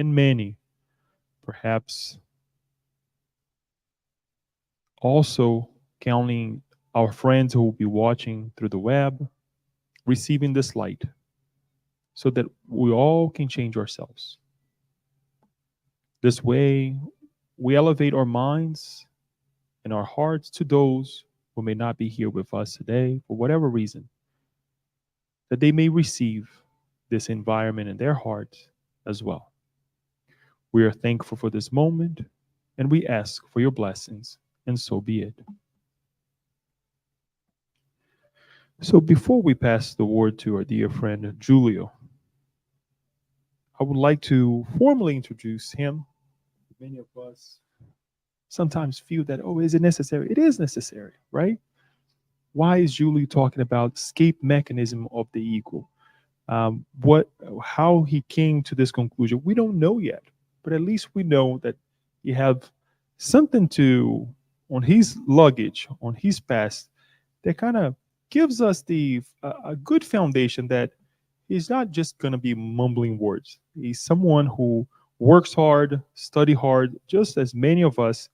and many, perhaps also counting our friends who will be watching through the web, receiving this light so that we all can change ourselves. This way, we elevate our minds and our hearts to those who may not be here with us today for whatever reason, that they may receive this environment in their hearts as well. We are thankful for this moment and we ask for your blessings, and so be it. So, before we pass the word to our dear friend Julio, I would like to formally introduce him. Many of us sometimes feel that, oh, is it necessary? It is necessary, right? Why is Julio talking about escape mechanism of the ego? What, how he came to this conclusion, we don't know yet, but at least we know that he have something to on his luggage, on his past, that kind of gives us a good foundation that he's not just going to be mumbling words. He's someone who works hard, study hard, just as many of us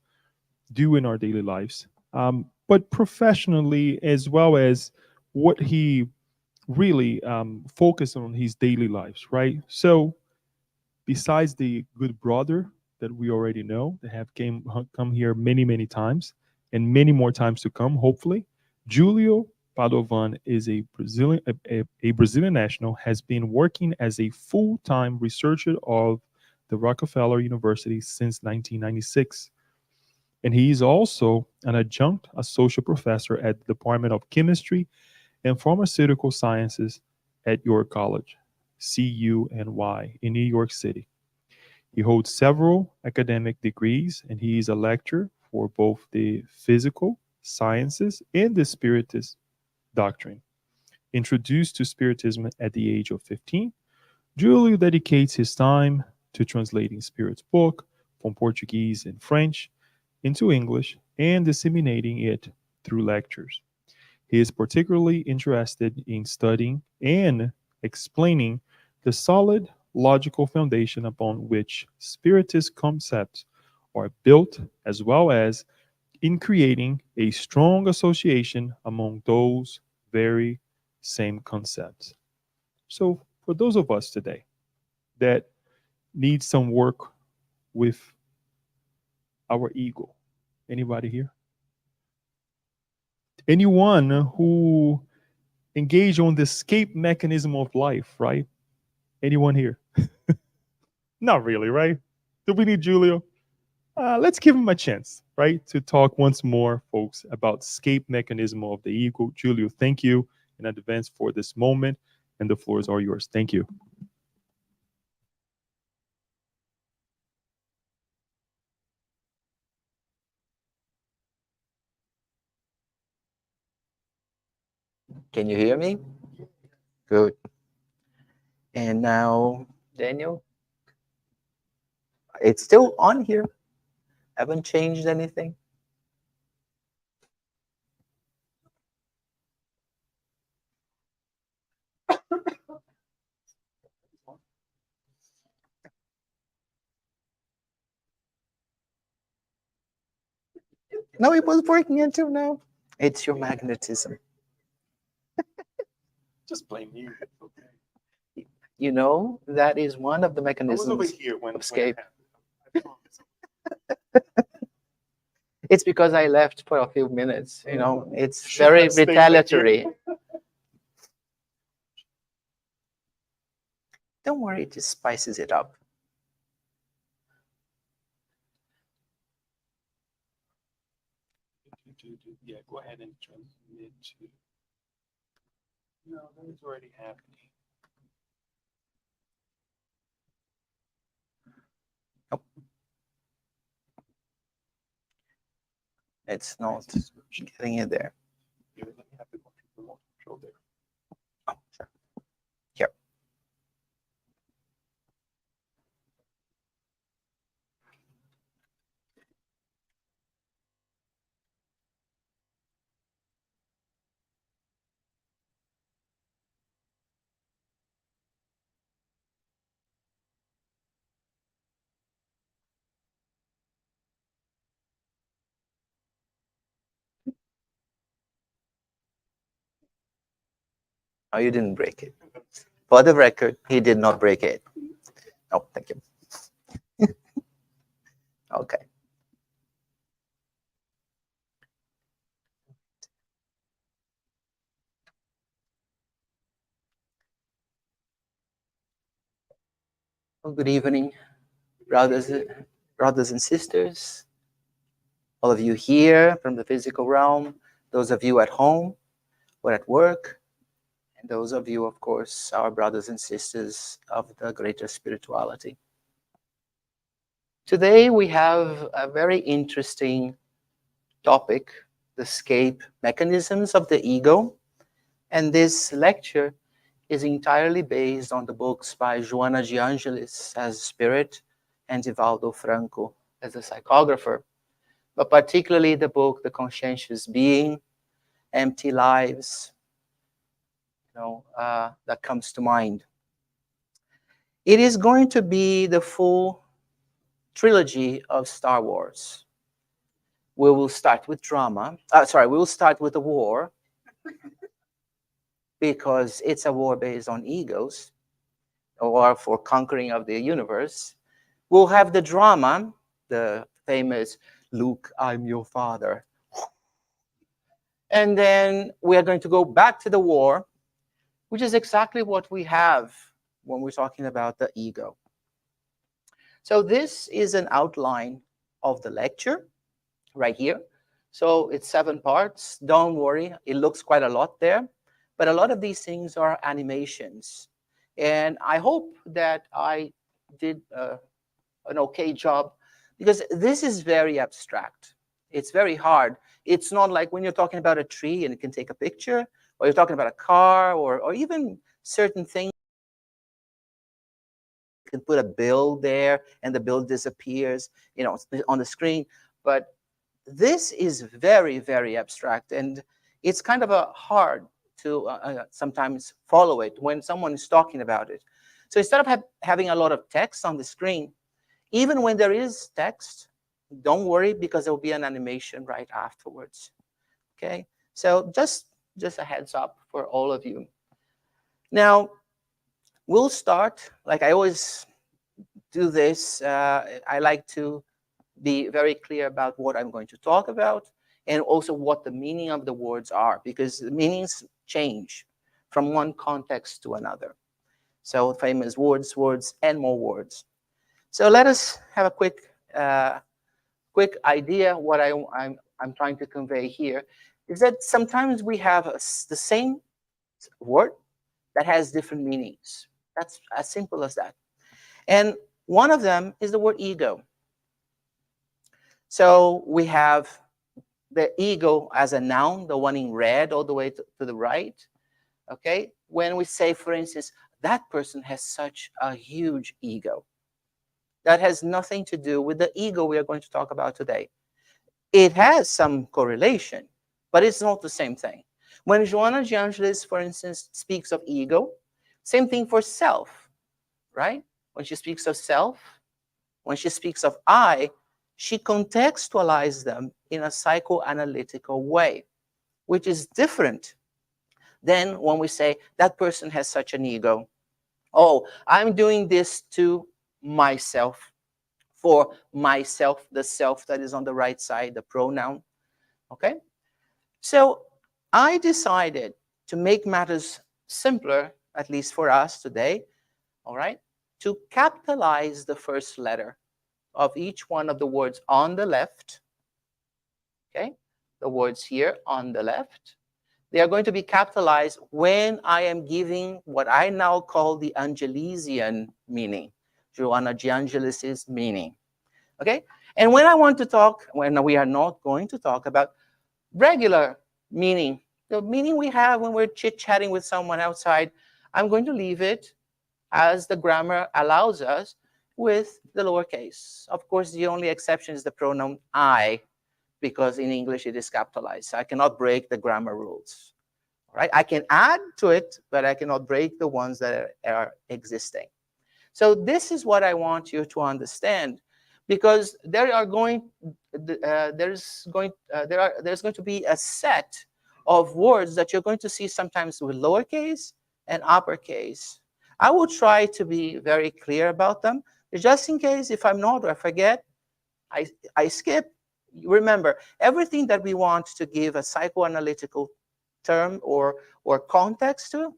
do in our daily lives, but professionally as well as what he really focus on his daily lives, right? So besides the good brother that we already know that have come here many times and many more times to come, hopefully, Julio Padovan is a Brazilian national, has been working as a full-time researcher of the Rockefeller University since 1996. And he is also an adjunct associate professor at the Department of Chemistry and Pharmaceutical Sciences at York College, CUNY, in New York City. He holds several academic degrees and he is a lecturer for both the physical sciences and the Spiritist doctrine. Introduced to Spiritism at the age of 15, Julio dedicates his time to translating Spirit's book from Portuguese and French into English and disseminating it through lectures. He is particularly interested in studying and explaining the solid logical foundation upon which Spiritist concepts are built, as well as in creating a strong association among those very same concepts. So, for those of us today that need some work with our ego, anybody here? Anyone who engage on the escape mechanism of life, right? Anyone here? Not really, right? Do we need Julio? Let's give him a chance, right, to talk once more, folks, about escape mechanism of the ego. Julio, thank you in advance for this moment, and the floors are yours. Thank you. Can you hear me? Good. And now, Daniel, it's still on here. Haven't changed anything. No, it was working until now. It's your magnetism. Just blame me. Okay. You know, that is one of the I was over mechanisms here when of escape. I promise. It's because I left for a few minutes. You know, it's Should very have stayed with retaliatory. you. Don't worry, it just spices it up. Yeah, go ahead and transmit to. No, that is already happening. Nope. It's not getting it there. You let me have the remote control there. Oh, sure. Here. Oh, you didn't break it. For the record, he did not break it. Oh, thank you. Okay. Well, good evening, brothers, brothers and sisters, all of you here from the physical realm, those of you at home or at work, and those of you, of course, our brothers and sisters of the greater spirituality. Today we have a very interesting topic, the escape mechanisms of the ego, and this lecture is entirely based on the books by Joana de Angelis as Spirit and Divaldo Franco as a psychographer, but particularly the book The Conscientious Being, Empty Lives, that comes to mind. It is going to be the full trilogy of Star Wars. We will start with drama. We will start with the war because it's a war based on egos or for conquering of the universe. We'll have the drama, the famous Luke, I'm your father. And then we are going to go back to the war, which is exactly what we have when we're talking about the ego. So this is an outline of the lecture right here. So it's 7 parts. Don't worry, it looks quite a lot there. But a lot of these things are animations. And I hope that I did an okay job because this is very abstract. It's very hard. It's not like when you're talking about a tree and it can take a picture, or you're talking about a car, or even certain things. You can put a bill there and the bill disappears, on the screen. But this is very, very abstract, and it's kind of a hard to sometimes follow it when someone is talking about it. So instead of having a lot of text on the screen, even when there is text, don't worry because there will be an animation right afterwards. Okay, so just a heads up for all of you. Now, we'll start, like I always do this, I like to be very clear about what I'm going to talk about and also what the meaning of the words are, because the meanings change from one context to another. So famous words, and more words. So let us have a quick idea. What I'm trying to convey here is that sometimes we have the same word that has different meanings. That's as simple as that. And one of them is the word ego. So we have the ego as a noun, the one in red all the way to the right. Okay? When we say, for instance, that person has such a huge ego. That has nothing to do with the ego we are going to talk about today. It has some correlation, but it's not the same thing. When Joana de Angelis, for instance, speaks of ego, same thing for self, right? When she speaks of self, when she speaks of I, she contextualizes them in a psychoanalytical way, which is different than when we say that person has such an ego. Oh, I'm doing this to myself, for myself, the self that is on the right side, the pronoun. Okay? So I decided to make matters simpler, at least for us today, all right, to capitalize the first letter of each one of the words on the left. Okay? The words here on the left. They are going to be capitalized when I am giving what I now call the Angelesian meaning, Joana de Angelis' meaning. Okay? And when I want to talk, when we are not going to talk about regular meaning, the meaning we have when we're chit-chatting with someone outside, I'm going to leave it as the grammar allows us with the lowercase. Of course, the only exception is the pronoun I, because in English it is capitalized. I cannot break the grammar rules. Right? I can add to it, but I cannot break the ones that are existing. So this is what I want you to understand, because there's going to be a set of words that you're going to see sometimes with lowercase and uppercase. I will try to be very clear about them. Just in case, if I'm not or I forget, I skip. Remember, everything that we want to give a psychoanalytical term or context to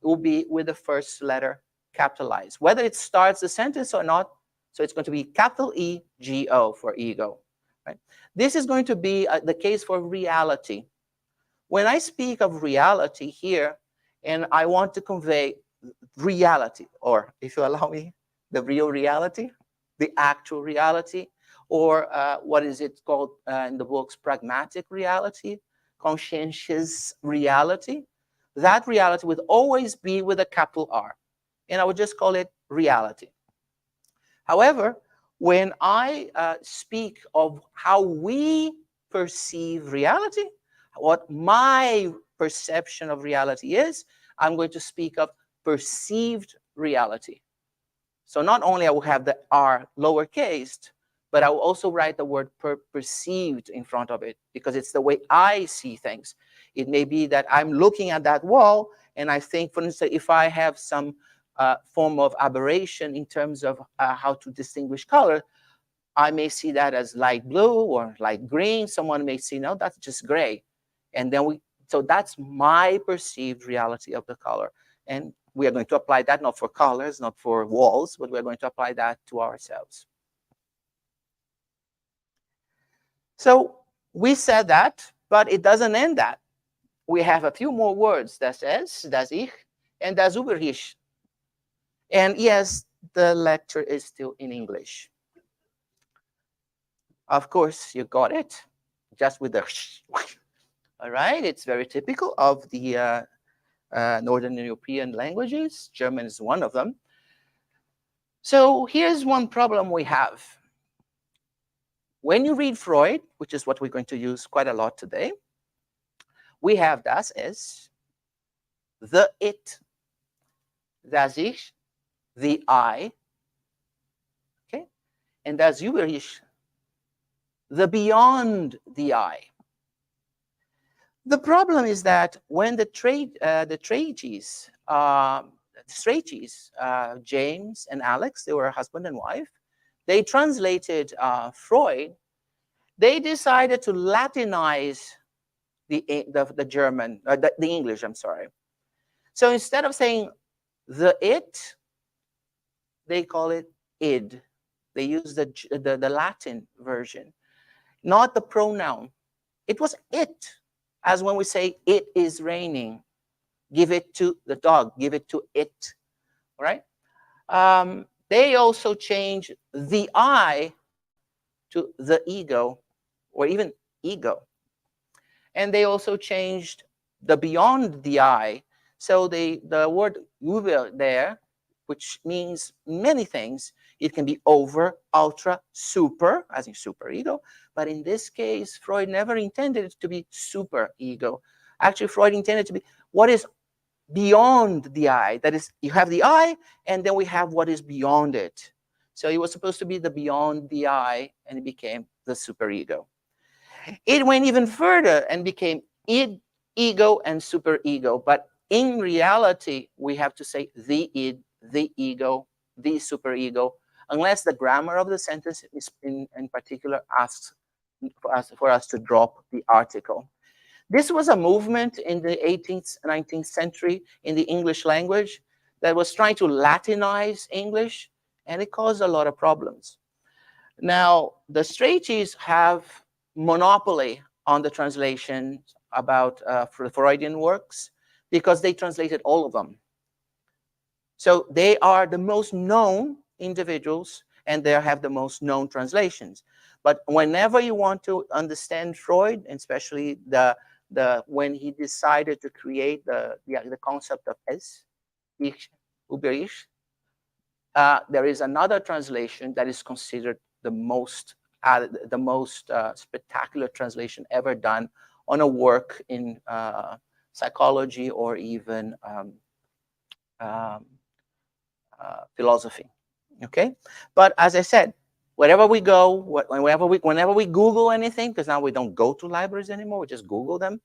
will be with the first letter capitalized, whether it starts the sentence or not. So it's going to be capital E-G-O for ego. Right? This is going to be the case for reality. When I speak of reality here, and I want to convey reality, or if you allow me, the real reality, the actual reality, or what is it called in the books, pragmatic reality, conscientious reality, that reality would always be with a capital R. And I would just call it reality. However, when I speak of how we perceive reality, what my perception of reality is, I'm going to speak of perceived reality. So not only I will have the R lowercase, but I will also write the word perceived in front of it because it's the way I see things. It may be that I'm looking at that wall and I think, for instance, if I have some form of aberration in terms of how to distinguish color, I may see that as light blue or light green. Someone may see, no, that's just gray. And then so that's my perceived reality of the color. And we are going to apply that not for colors, not for walls, but we're going to apply that to ourselves. So we said that, but it doesn't end that. We have a few more words, das es, das ich, and das über ich. And yes, the lecture is still in English. Of course, you got it, just with the all right, it's very typical of the Northern European languages. German is one of them. So here's one problem we have. When you read Freud, which is what we're going to use quite a lot today, we have das es, the it, das ich, the I, okay, and das über ich, the beyond the I. The problem is that when the Trages, James and Alex, they were husband and wife, they translated Freud, they decided to Latinize the German, the English, I'm sorry. So instead of saying the it, they call it id. They use the Latin version, not the pronoun. It was it, as when we say it is raining. Give it to the dog, give it to it, right? They also change the I to the ego, or even ego. And they also changed the beyond the I. So the word über there, which means many things, it can be over, ultra, super, as in super ego. But in this case, Freud never intended it to be super ego. Actually, Freud intended it to be what is beyond the I. That is, you have the I, and then we have what is beyond it. So it was supposed to be the beyond the I, and it became the superego. It went even further and became id, ego, and superego. But in reality, we have to say the id, the ego, the superego, unless the grammar of the sentence is in particular asks for us to drop the article. This was a movement in the 18th, 19th century in the English language that was trying to Latinize English, and it caused a lot of problems. Now, the Strachey's have monopoly on the translation about Freudian works because they translated all of them. So they are the most known individuals, and they have the most known translations. But whenever you want to understand Freud, and especially when he decided to create the concept of es, ich, über ich, there is another translation that is considered the most spectacular translation ever done on a work in psychology or even philosophy. Okay, but as I said, wherever we go, whenever we Google anything, because now we don't go to libraries anymore, we just Google them.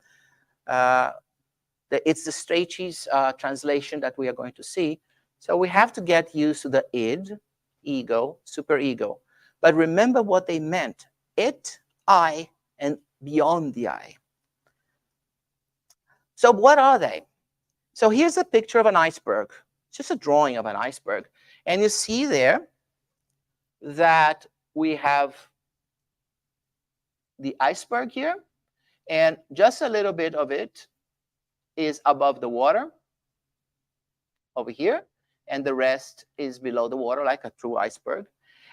It's the Strachey's translation that we are going to see. So we have to get used to the id, ego, superego. But remember what they meant. It, I, and beyond the I. So what are they? So here's a picture of an iceberg. It's just a drawing of an iceberg. And you see there that we have the iceberg here, and just a little bit of it is above the water over here, and the rest is below the water, like a true iceberg.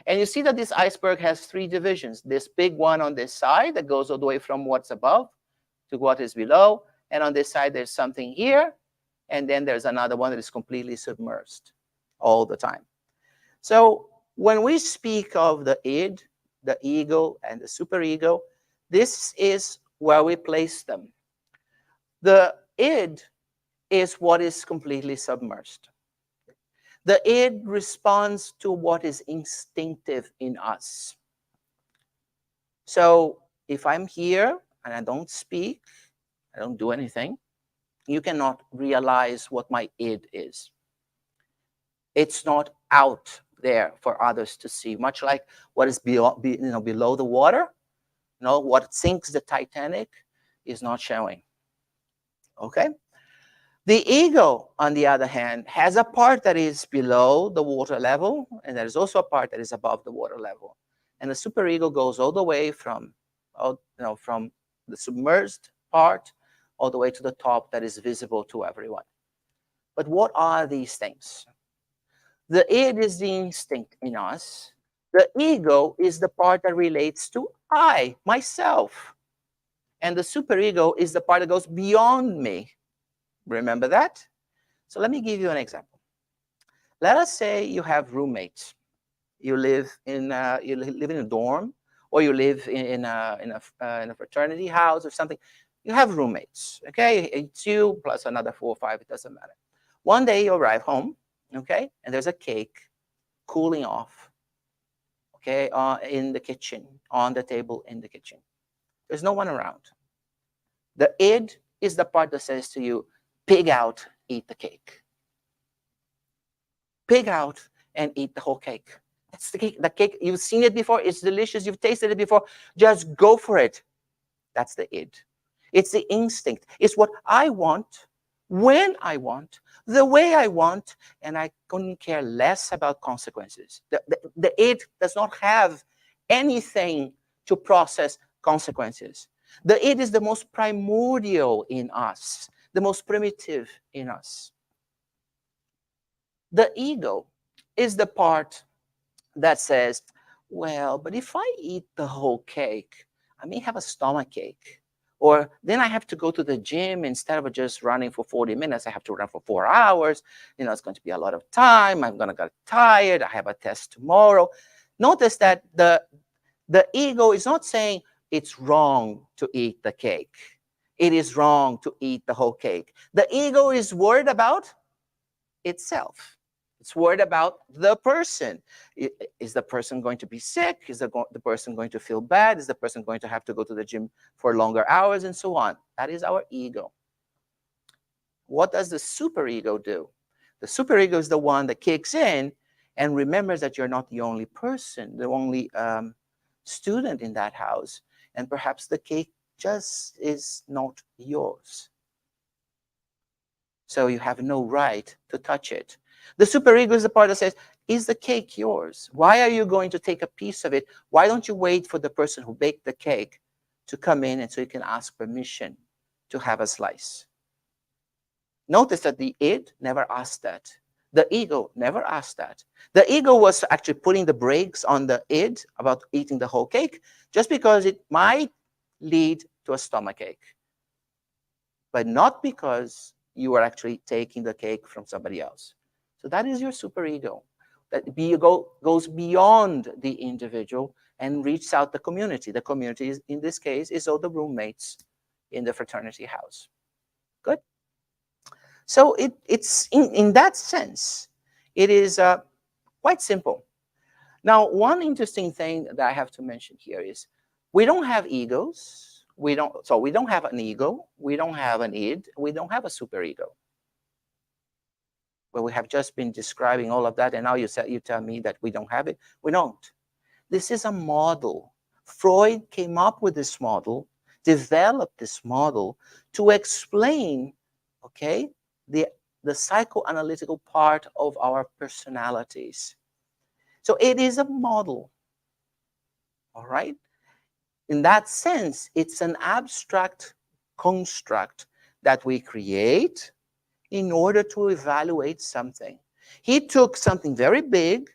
And you see that this iceberg has three divisions. This big one on this side that goes all the way from what's above to what is below. And on this side, there's something here. And then there's another one that is completely submerged all the time. So when we speak of the id, the ego, and the superego, this is where we place them. The id is what is completely submerged. The id responds to what is instinctive in us. So if I'm here and I don't speak, I don't do anything, you cannot realize what my id is. It's not out there for others to see, much like what is below the water. What sinks the Titanic is not showing. Okay? The ego, on the other hand, has a part that is below the water level, and there is also a part that is above the water level. And the superego goes all the way from the submerged part all the way to the top that is visible to everyone. But what are these things? The id is the instinct in us. The ego is the part that relates to I, myself. And the superego is the part that goes beyond me. Remember that? So let me give you an example. Let us say you have roommates. You live in a dorm, or you live in a fraternity house or something. You have roommates, okay? It's you plus another 4 or 5, it doesn't matter. One day you arrive home, okay, and there's a cake cooling off, okay, in the kitchen, on the table in the kitchen. There's no one around. The id is the part that says to you, pig out, eat the cake. Pig out and eat the whole cake. That's the cake. The cake, you've seen it before. It's delicious. You've tasted it before. Just go for it. That's the id. It's the instinct. It's what I want, when I want, the way I want, and I couldn't care less about consequences. The id does not have anything to process consequences. The id is the most primordial in us, the most primitive in us. The ego is the part that says, well, but if I eat the whole cake, I may have a stomach ache. Or then I have to go to the gym instead of just running for 40 minutes. I have to run for 4 hours. It's going to be a lot of time. I'm going to get tired. I have a test tomorrow. Notice that the ego is not saying it's wrong to eat the cake. It is wrong to eat the whole cake. The ego is worried about itself. It's worried about the person. Is the person going to be sick? Is the person going to feel bad? Is the person going to have to go to the gym for longer hours and so on? That is our ego. What does the superego do? The superego is the one that kicks in and remembers that you're not the only person, the only student in that house. And perhaps the cake just is not yours. So you have no right to touch it. The superego is the part that says, is the cake yours? Why are you going to take a piece of it? Why don't you wait for the person who baked the cake to come in and so you can ask permission to have a slice? Notice that the id never asked that. The ego never asked that. The ego was actually putting the brakes on the id about eating the whole cake just because it might lead to a stomachache, but not because you are actually taking the cake from somebody else. So that is your superego. That goes beyond the individual and reaches out the community. The community, in this case, is all the roommates in the fraternity house. Good? So it's in that sense, it is quite simple. Now, one interesting thing that I have to mention here is we don't have egos. we don't have an ego, we don't have an id, we don't have a superego. Well, we have just been describing all of that, and now you tell me that we don't have it. We don't. This is a model. Freud came up with this model, developed this model to explain, okay, the psychoanalytical part of our personalities. So it is a model, all right? In that sense, it's an abstract construct that we create in order to evaluate something. He took something very big,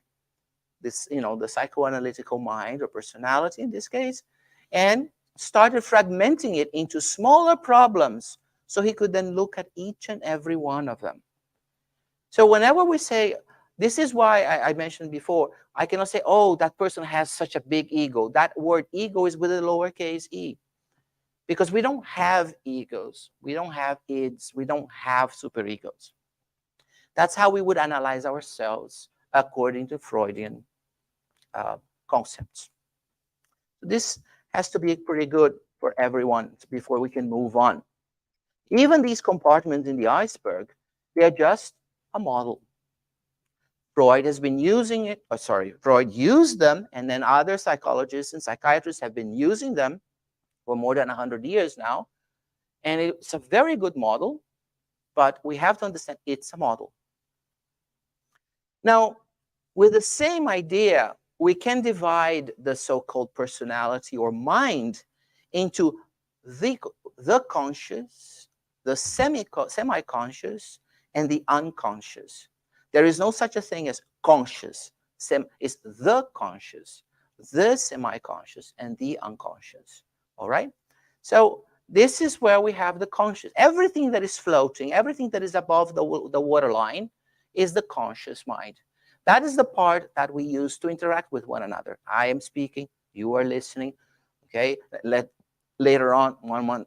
this, the psychoanalytical mind or personality in this case, and started fragmenting it into smaller problems so he could then look at each and every one of them. So whenever we say, this is why I mentioned before, I cannot say, oh, that person has such a big ego. That word ego is with a lowercase e. Because we don't have egos. We don't have ids. We don't have superegos. That's how we would analyze ourselves according to Freudian concepts. This has to be pretty good for everyone before we can move on. Even these compartments in the iceberg, they are just a model. Freud has been using it, Freud used them, and then other psychologists and psychiatrists have been using them for more than 100 years now. And it's a very good model, but we have to understand it's a model. Now, with the same idea, we can divide the so-called personality or mind into the conscious, the semi-conscious, and the unconscious. There is no such a thing as conscious. It's the conscious, the semi-conscious, and the unconscious. All right? So this is where we have the conscious. Everything that is floating, everything that is above the waterline is the conscious mind. That is the part that we use to interact with one another. I am speaking, you are listening, okay? Later on,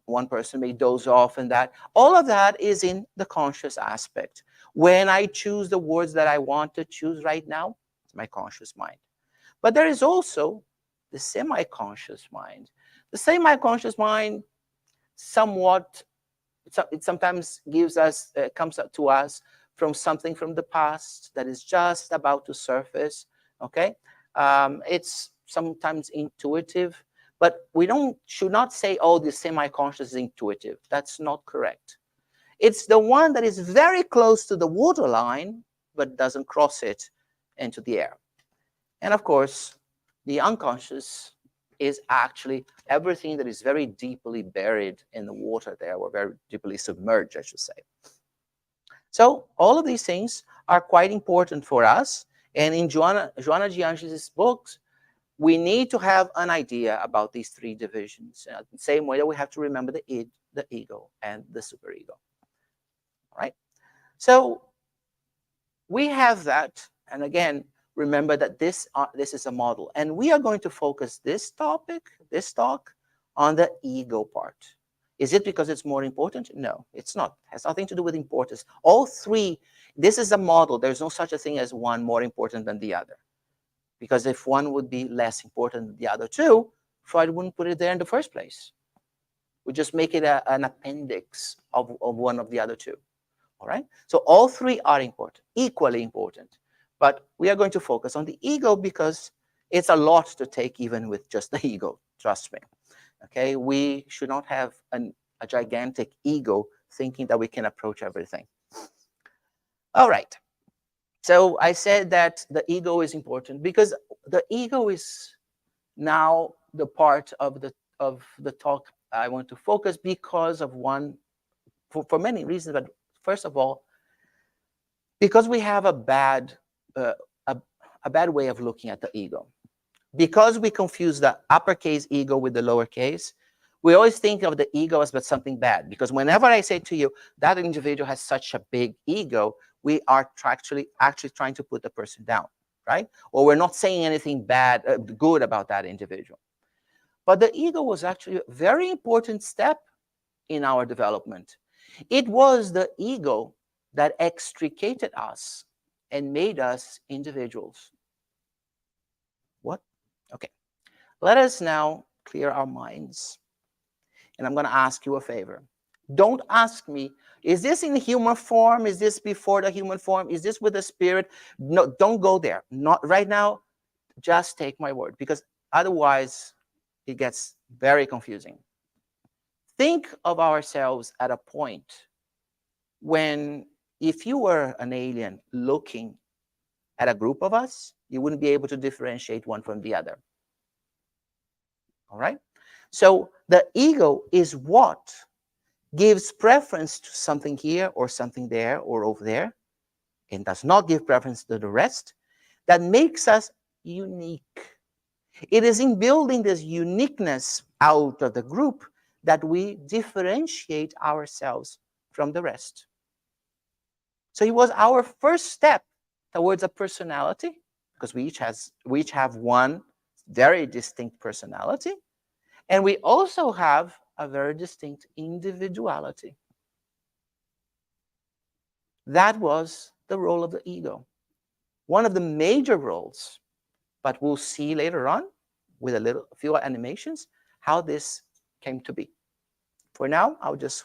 one person may doze off and that. All of that is in the conscious aspect. When I choose the words that I want to choose right now, it's my conscious mind. But there is also the semi-conscious mind. The semi-conscious mind somewhat, it sometimes comes up to us from something from the past that is just about to surface, okay? It's sometimes intuitive, but we should not say, oh, the semi-conscious is intuitive. That's not correct. It's the one that is very close to the waterline, but doesn't cross it into the air. And of course, the unconscious is actually everything that is very deeply buried in the water there, or very deeply submerged, I should say. So all of these things are quite important for us. And in Joanna de Angelis' books, we need to have an idea about these three divisions. The same way that we have to remember the id, the ego, and the superego. All right? So we have that. And again, remember that this is a model. And we are going to focus this talk, on the ego part. Is it because it's more important? No, it's not. It has nothing to do with importance. All three, this is a model. There's no such a thing as one more important than the other. Because if one would be less important than the other two, Freud wouldn't put it there in the first place. We just make it an appendix of one of the other two. All right? So all three are important, equally important. But we are going to focus on the ego because it's a lot to take even with just the ego, trust me. Okay, we should not have a gigantic ego thinking that we can approach everything. All right. So I said that the ego is important because the ego is now the part of the talk I want to focus because of for many reasons. But first of all, because we have a bad way of looking at the ego. Because we confuse the uppercase ego with the lowercase, we always think of the ego as but something bad. Because whenever I say to you, that individual has such a big ego, we are actually trying to put the person down, right? Or we're not saying anything good about that individual. But the ego was actually a very important step in our development. It was the ego that extricated us and made us individuals. What? Okay. Let us now clear our minds. And I'm going to ask you a favor. Don't ask me, is this in human form? Is this before the human form? Is this with the spirit? No, don't go there. Not right now. Just take my word, because otherwise it gets very confusing. Think of ourselves at a point when, if you were an alien looking at a group of us, you wouldn't be able to differentiate one from the other. All right? So the ego is what gives preference to something here or something there or over there, and does not give preference to the rest, that makes us unique. It is in building this uniqueness out of the group that we differentiate ourselves from the rest. So it was our first step towards a personality, because we each have one very distinct personality, and we also have a very distinct individuality. That was the role of the ego. One of the major roles, but we'll see later on with a few animations how this came to be. For now, I'll just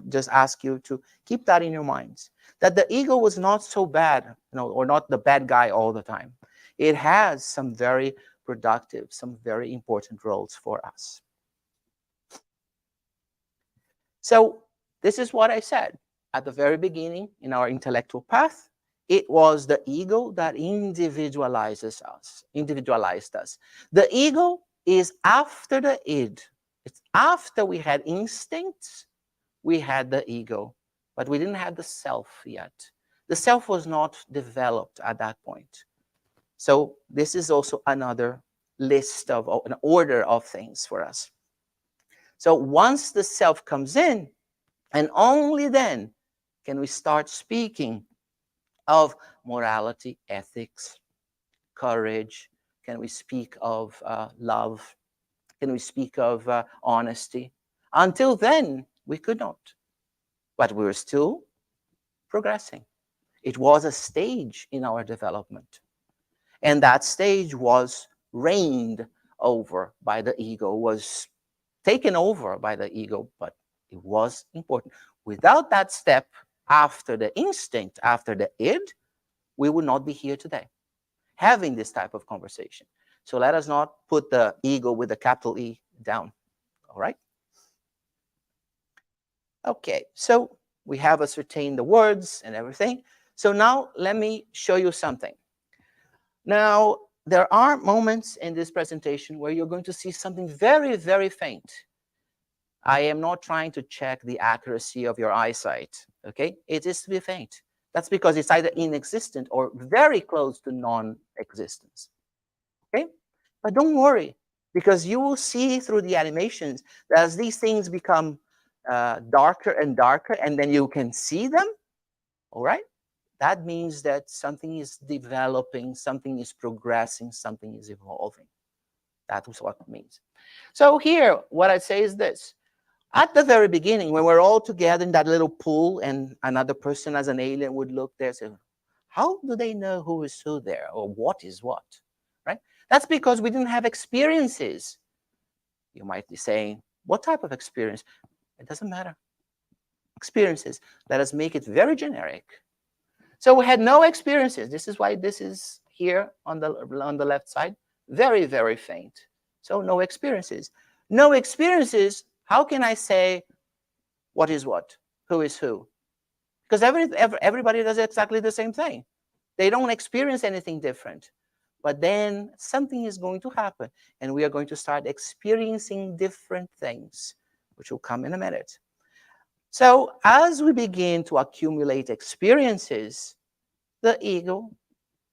just ask you to keep that in your minds, that the ego was not so bad, or not the bad guy all the time. It has some very productive, some very important roles for us. So this is what I said at the very beginning in our intellectual path. It was the ego that individualized us. The ego is after the id. It's after we had instincts, we had the ego, but we didn't have the self yet. The self was not developed at that point. So this is also another list of an order of things for us. So once the self comes in, and only then can we start speaking of morality, ethics, courage. Can we speak of love? Can we speak of honesty? Until then, we could not. But we were still progressing. It was a stage in our development. And that stage was reigned over by the ego, was taken over by the ego, but it was important. Without that step, after the instinct, after the id, we would not be here today having this type of conversation. So let us not put the ego with a capital E down. All right? Okay, so we have ascertained the words and everything. So now let me show you something. Now, there are moments in this presentation where you're going to see something very, very faint. I am not trying to check the accuracy of your eyesight, okay? It is to be faint. That's because it's either inexistent or very close to non-existence, okay? But don't worry, because you will see through the animations that as these things become darker and darker, and then you can see them, all right? That means that something is developing, something is progressing, something is evolving. That is what it means. So here, what I'd say is this. At the very beginning, when we're all together in that little pool and another person as an alien would look there and say, how do they know who is who there or what is what, right? That's because we didn't have experiences. You might be saying, what type of experience? It doesn't matter. Experiences. Let us make it very generic. So we had no experiences. This is why this is here on the left side, very, very faint. So no experiences. No experiences. How can I say what is what? Who is who? Because everybody does exactly the same thing. They don't experience anything different. But then something is going to happen, and we are going to start experiencing different things, which will come in a minute. So as we begin to accumulate experiences, the ego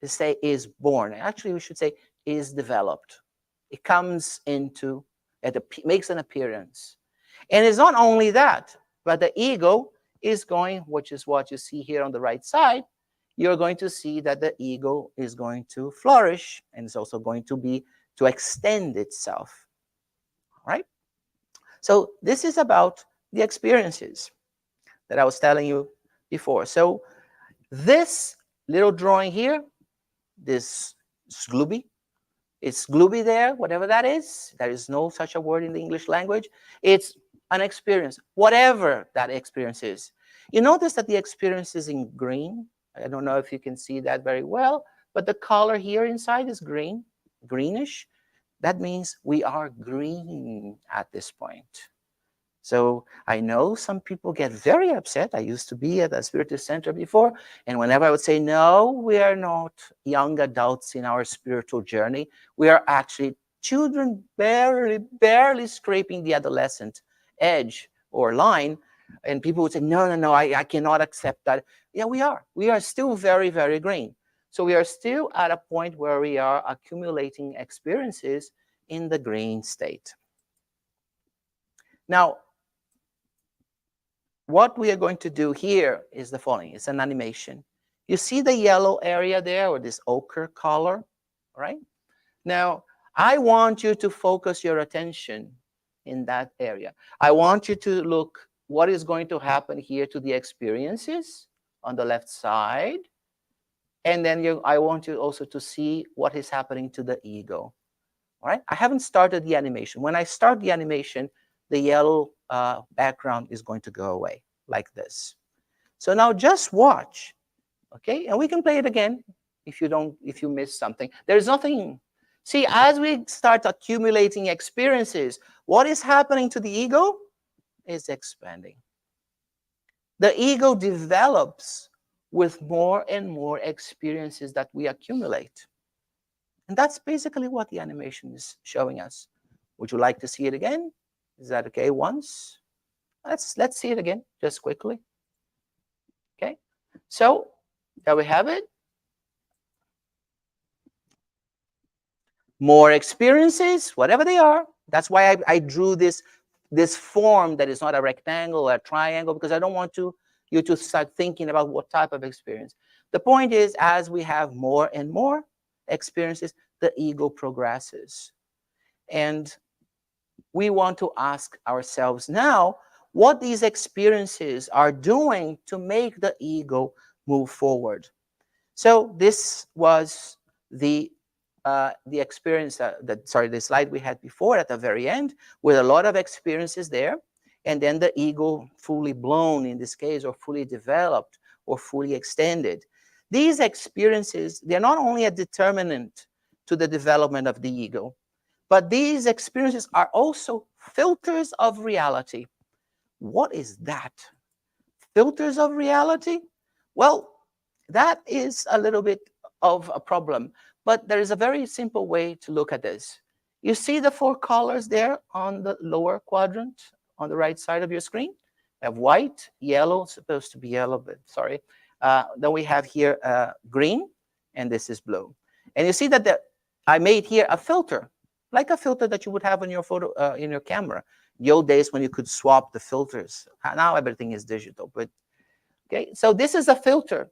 is born. Actually, we should say is developed. It comes into, it makes an appearance. And it's not only that, but the ego is going, which is what you see here on the right side, you're going to see that the ego is going to flourish, and it's also going to extend itself. All right? So this is about the experiences that I was telling you before. So this little drawing here, this glooby, it's glooby there, whatever that is. There is no such a word in the English language. It's an experience, whatever that experience is. You notice that the experience is in green. I don't know if you can see that very well, but the color here inside is green, greenish. That means we are green at this point. So I know some people get very upset. I used to be at the Spiritist Center before, and whenever I would say, no, we are not young adults in our spiritual journey. We are actually children barely scraping the adolescent edge or line. And people would say, no, I cannot accept that. Yeah, we are. We are still very green. So we are still at a point where we are accumulating experiences in the green state. Now, what we are going to do here is the following. It's an animation. You see the yellow area there, or this ochre color, right? Now, I want you to focus your attention in that area. I want you to look what is going to happen here to the experiences on the left side. And then I want you also to see what is happening to the ego. All right? I haven't started the animation. When I start the animation, the yellow background is going to go away like this. So now just watch, okay? And we can play it again if you miss something. There's nothing. See, as we start accumulating experiences, what is happening to the ego is expanding. The ego develops with more and more experiences that we accumulate. And that's basically what the animation is showing us. Would you like to see it again? Is that okay once? Let's see it again, just quickly. Okay, so there we have it. More experiences, whatever they are. That's why I drew this form that is not a rectangle or a triangle, because I don't want you to start thinking about what type of experience. The point is, as we have more and more experiences, the ego progresses. And we want to ask ourselves now what these experiences are doing to make the ego move forward. So this was the experience, the slide we had before at the very end, with a lot of experiences there, and then the ego fully blown in this case, or fully developed, or fully extended. These experiences, they're not only a determinant to the development of the ego, but these experiences are also filters of reality. What is that? Filters of reality? Well, that is a little bit of a problem, but there is a very simple way to look at this. You see the 4 colors there on the lower quadrant on the right side of your screen? We have white, yellow, supposed to be yellow, but sorry. Then we have here green, and this is blue. And you see that I made here a filter, like a filter that you would have in your photo, in your camera. The old days when you could swap the filters. Now everything is digital, but okay. So this is a filter.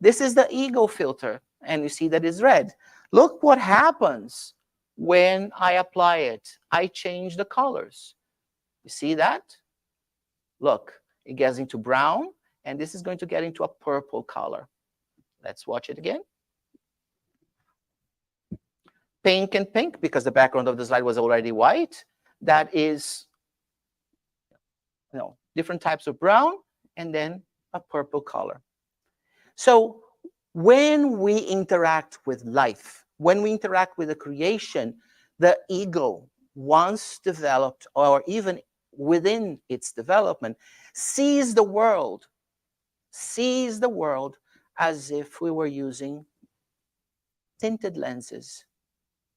This is the ego filter, and you see that it's red. Look what happens when I apply it. I change the colors. You see that? Look, it gets into brown, and this is going to get into a purple color. Let's watch it again. Pink and pink, because the background of the slide was already white. That is, different types of brown, and then a purple color. So when we interact with life, when we interact with the creation, the ego, once developed, or even within its development, sees the world as if we were using tinted lenses,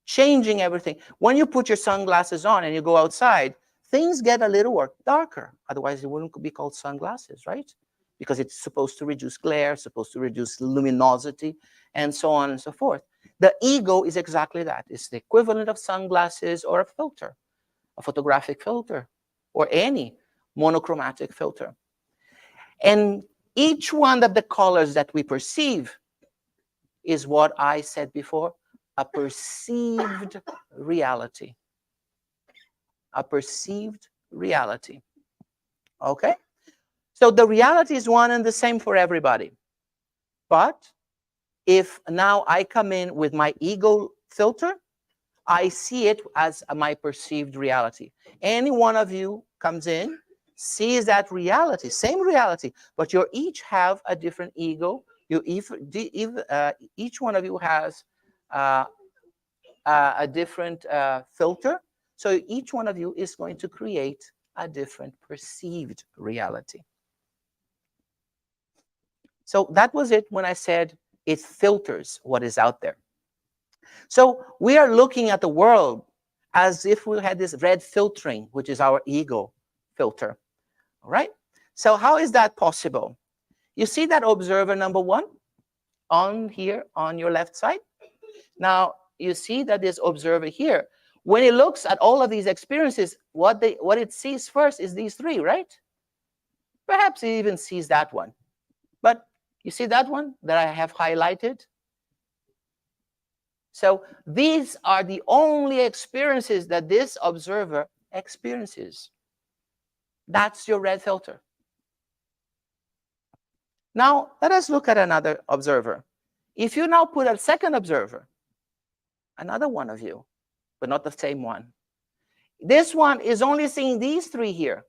changing everything. When you put your sunglasses on and you go outside, things get a little darker. Otherwise, it wouldn't be called sunglasses, right? Because it's supposed to reduce glare, supposed to reduce luminosity, and so on and so forth. The ego is exactly that. It's the equivalent of sunglasses or a filter, a photographic filter, or any monochromatic filter. And each one of the colors that we perceive is what I said before, a perceived reality. A perceived reality. Okay? So the reality is one and the same for everybody. But if now I come in with my ego filter, I see it as my perceived reality. Any one of you comes in, sees that reality, same reality, but you each have a different ego. Each one of you has uh, a different filter. So each one of you is going to create a different perceived reality. So that was it when I said it filters what is out there. So we are looking at the world as if we had this red filtering, which is our ego filter. All right? So how is that possible? You see that observer number one on here on your left side? Now, you see that this observer here, when it looks at all of these experiences, what it sees first is these three, right? Perhaps it even sees that one. But you see that one that I have highlighted? So these are the only experiences that this observer experiences. That's your red filter. Now, let us look at another observer. If you now put a second observer, another one of you, but not the same one. This one is only seeing these three here.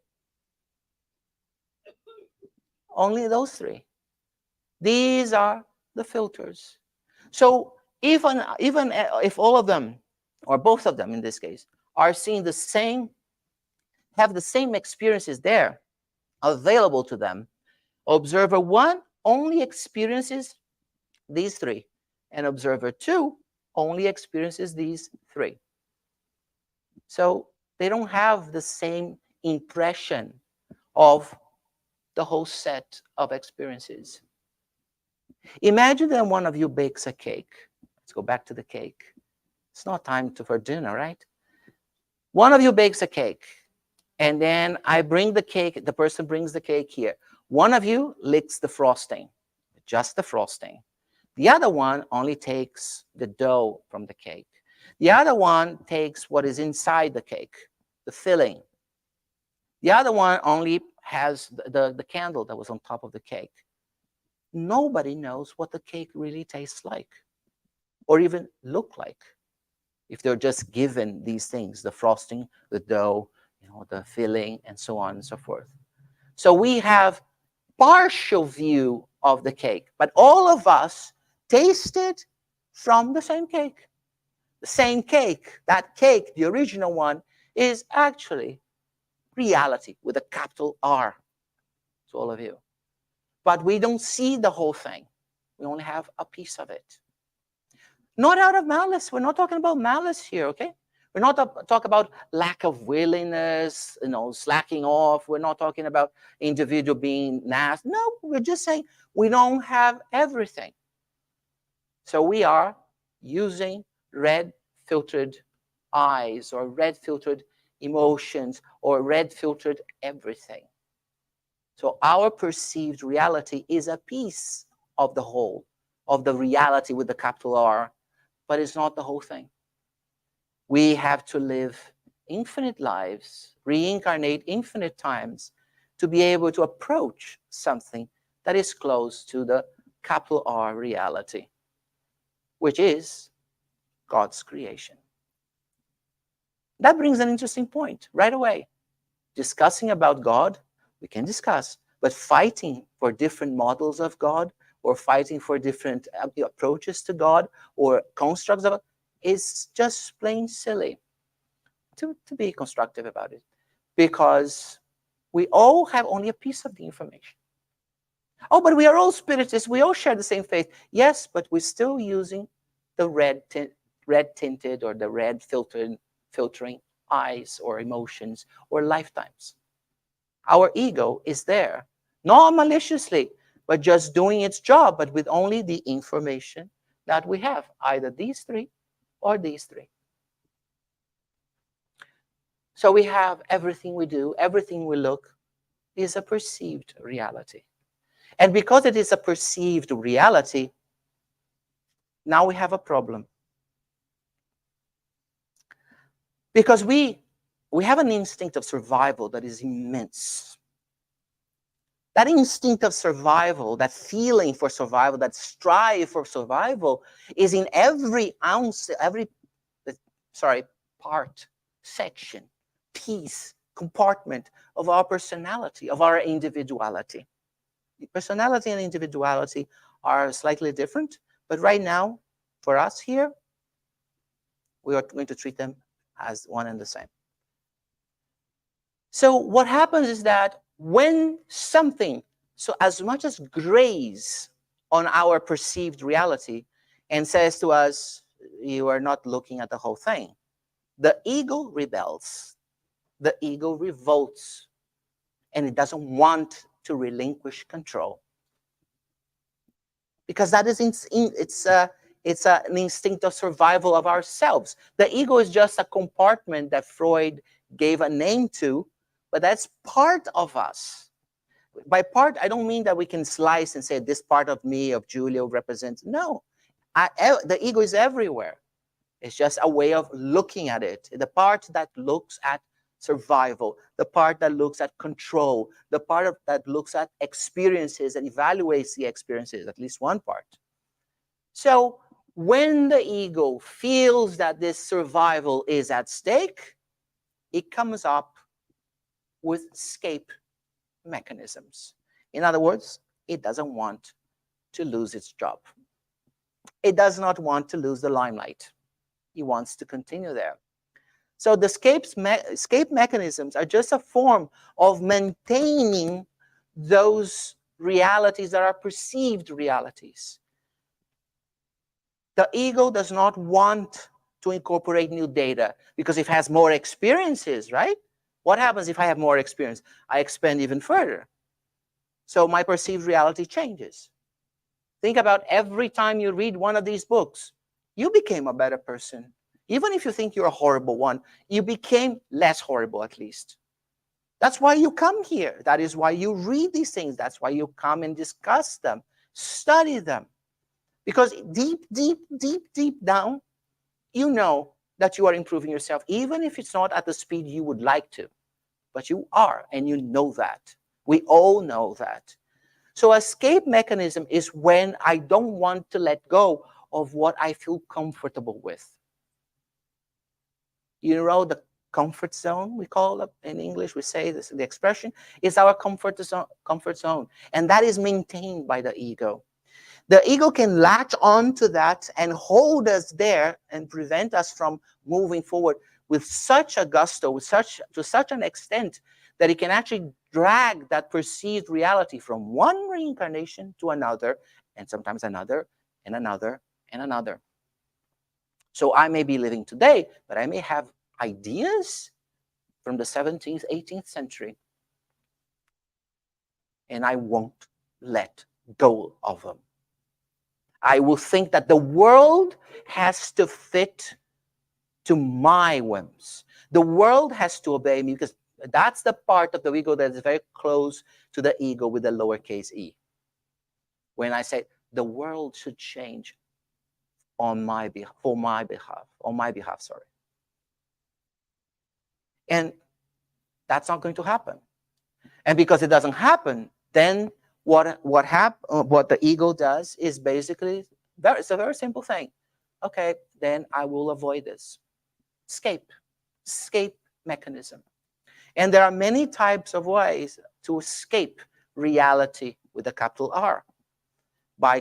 Only those three. These are the filters. So even if all of them, or both of them in this case, are seeing the same, have the same experiences there available to them, observer one only experiences these three, and observer two only experiences these three. So they don't have the same impression of the whole set of experiences. Imagine that one of you bakes a cake. Let's go back to the cake. It's not time for dinner, right? One of you bakes a cake, and then I bring the cake, the person brings the cake here. One of you licks the frosting, just the frosting. The other one only takes the dough from the cake. The other one takes what is inside the cake, the filling. The other one only has the candle that was on top of the cake. Nobody knows what the cake really tastes like or even look like if they're just given these things, the frosting, the dough, the filling, and so on and so forth. So we have partial view of the cake, but all of us tasted from the same cake. The same cake, that cake, the original one, is actually reality with a capital R to all of you. But we don't see the whole thing. We only have a piece of it. Not out of malice. We're not talking about malice here, okay? We're not talking about lack of willingness, slacking off. We're not talking about individual being nasty. No, we're just saying we don't have everything. So we are using red filtered eyes or red filtered emotions or red filtered everything. So our perceived reality is a piece of the whole, of the reality with the capital R, but it's not the whole thing. We have to live infinite lives, reincarnate infinite times to be able to approach something that is close to the capital R reality, which is God's creation. That brings an interesting point right away. Discussing about God, we can discuss, but fighting for different models of God or fighting for different approaches to God or constructs of it is just plain silly to be constructive about it, because we all have only a piece of the information. Oh, but we are all spiritists. We all share the same faith. Yes, but we're still using the red tinted or the red filtering eyes or emotions or lifetimes. Our ego is there, not maliciously, but just doing its job, but with only the information that we have, either these three or these three. So we have everything we do, everything we look is a perceived reality. And because it is a perceived reality, now we have a problem. Because we have an instinct of survival that is immense. That instinct of survival, that feeling for survival, that strive for survival is in every ounce, every part, section, piece, compartment of our personality, of our individuality. Personality and individuality are slightly different, but right now, for us here, we are going to treat them as one and the same. So what happens is that when something so as much as grays on our perceived reality and says to us, you are not looking at the whole thing, the ego rebels, the ego revolts, and it doesn't want to relinquish control. Because that is an instinct of survival of ourselves. The ego is just a compartment that Freud gave a name to, but that's part of us. By part, I don't mean that we can slice and say this part of me, of Julio, represents. No, the ego is everywhere. It's just a way of looking at it. The part that looks at survival, the part that looks at control, the part that looks at experiences and evaluates the experiences, at least one part. So when the ego feels that this survival is at stake, it comes up with escape mechanisms. In other words, it doesn't want to lose its job. It does not want to lose the limelight. It wants to continue there. So the escape mechanisms are just a form of maintaining those realities that are perceived realities. The ego does not want to incorporate new data because it has more experiences, right? What happens if I have more experience? I expand even further. So my perceived reality changes. Think about every time you read one of these books, you became a better person. Even if you think you're a horrible one, you became less horrible at least. That's why you come here. That is why you read these things. That's why you come and discuss them, study them. Because deep, deep, deep, deep down, you know that you are improving yourself, even if it's not at the speed you would like to. But you are, and you know that. We all know that. So escape mechanism is when I don't want to let go of what I feel comfortable with. You know, the comfort zone, we call it in English, we say this, the expression, is our comfort zone. And that is maintained by the ego. The ego can latch on to that and hold us there and prevent us from moving forward with such a gusto, to such an extent that it can actually drag that perceived reality from one reincarnation to another, and sometimes another, and another, and another. So I may be living today, but I may have ideas from the 17th, 18th century, and I won't let go of them. I will think that the world has to fit to my whims. The world has to obey me, because that's the part of the ego that is very close to the ego with the lowercase e. When I say the world should change on my behalf, on my behalf, sorry. And that's not going to happen. And because it doesn't happen, then what the ego does is basically, it's a very simple thing. Okay, then I will avoid this. Escape mechanism. And there are many types of ways to escape reality with a capital R. By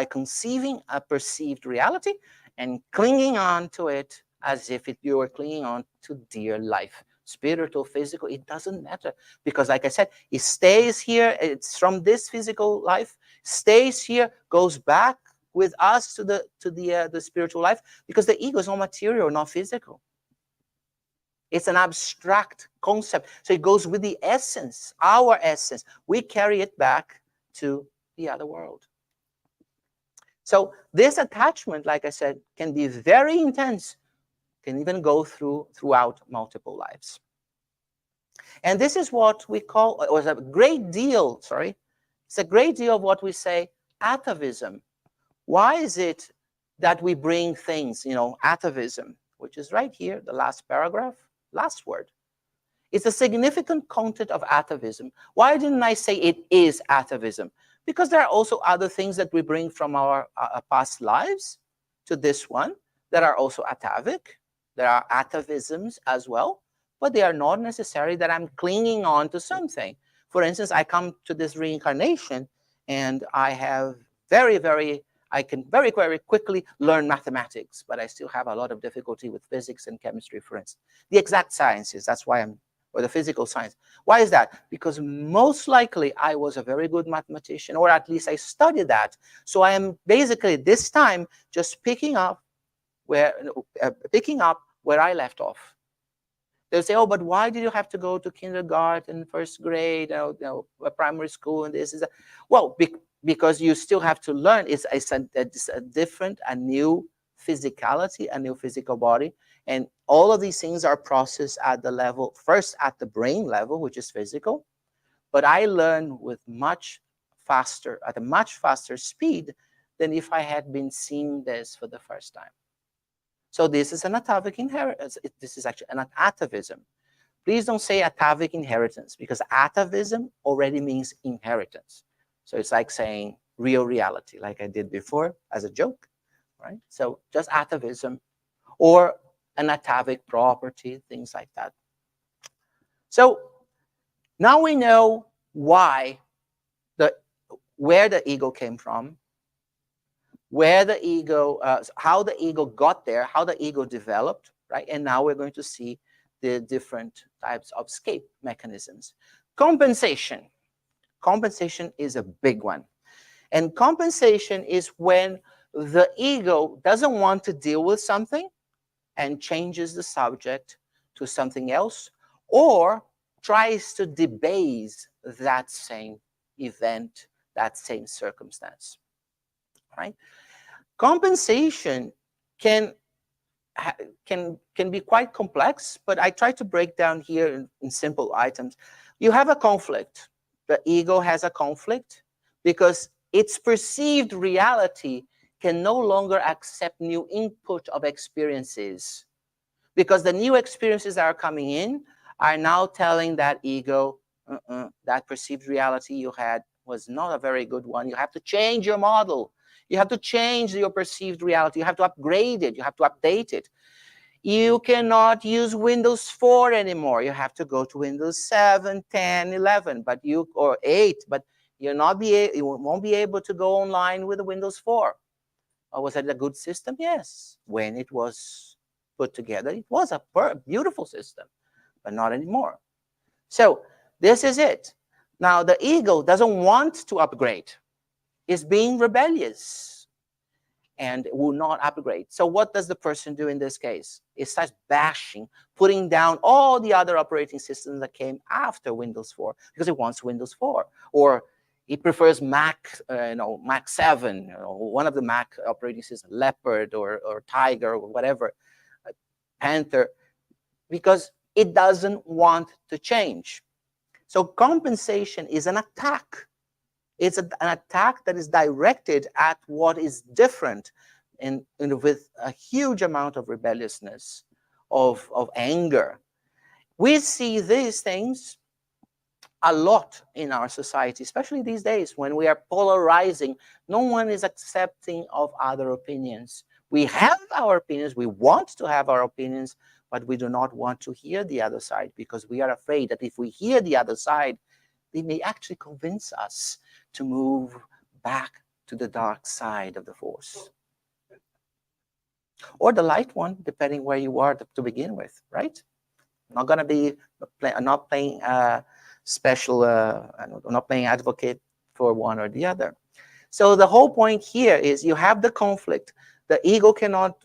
conceiving a perceived reality and clinging on to it as if you were clinging on to dear life. Spiritual, physical, it doesn't matter. Because like I said, it stays here. It's from this physical life, stays here, goes back with us to the spiritual life, because the ego is not material, not physical. It's an abstract concept. So it goes with the essence, our essence. We carry it back to the other world. So this attachment, like I said, can be very intense, can even go throughout multiple lives. And this is what we call, or a great deal, it's a great deal of what we say atavism. Why is it that we bring things, atavism, which is right here, the last paragraph, last word. It's a significant content of atavism. Why didn't I say it is atavism? Because there are also other things that we bring from our past lives to this one that are also atavic, There are atavisms as well, but they are not necessary that I'm clinging on to something. For instance, I come to this reincarnation and I have I can very, very quickly learn mathematics, but I still have a lot of difficulty with physics and chemistry, for instance. The exact sciences, that's why or the physical science. Why is that? Because most likely I was a very good mathematician, or at least I studied that. So I am basically this time just picking up where I left off. They'll say, oh, but why did you have to go to kindergarten, first grade, primary school, and this is that? Well, because you still have to learn. It's a different, a new physicality, a new physical body. And all of these things are processed at the level, first at the brain level, which is physical. But I learn with at a much faster speed than if I had been seeing this for the first time. So this is an atavic inheritance. This is actually an atavism. Please don't say atavic inheritance, because atavism already means inheritance. So it's like saying real reality, like I did before as a joke, right? So just atavism or an atavic property, things like that. So now we know why where the ego came from, where the ego, how the ego got there, how the ego developed, right? And now we're going to see the different types of escape mechanisms. Compensation. Compensation is a big one. And compensation is when the ego doesn't want to deal with something and changes the subject to something else, or tries to debase that same event, that same circumstance, right? Compensation can be quite complex, but I try to break down here in simple items. You have a conflict. The ego has a conflict because its perceived reality can no longer accept new input of experiences, because the new experiences that are coming in are now telling that ego, that perceived reality you had was not a very good one. You have to change your model. You have to change your perceived reality. You have to upgrade it. You have to update it. You cannot use Windows 4 anymore. You have to go to Windows 7, 10, 11, or 8, but you won't be able to go online with the Windows 4. Or was it a good system? Yes. When it was put together, it was a beautiful system, but not anymore. So this is it. Now, the ego doesn't want to upgrade. It's being rebellious and will not upgrade. So what does the person do in this case? It starts bashing, putting down all the other operating systems that came after Windows 4 because it wants Windows 4. Or he prefers Mac, Mac 7, one of the Mac operating systems, Leopard or Tiger or whatever, Panther, because it doesn't want to change. So compensation is an attack. It's an attack that is directed at what is different and with a huge amount of rebelliousness, of anger. We see these things a lot in our society, especially these days when we are polarizing. No one is accepting of other opinions. We have our opinions, we want to have our opinions, but we do not want to hear the other side because we are afraid that if we hear the other side, they may actually convince us to move back to the dark side of the force. Or the light one, depending where you are to begin with, right? Not going to be not playing special, not playing advocate for one or the other. So the whole point here is you have the conflict. The ego cannot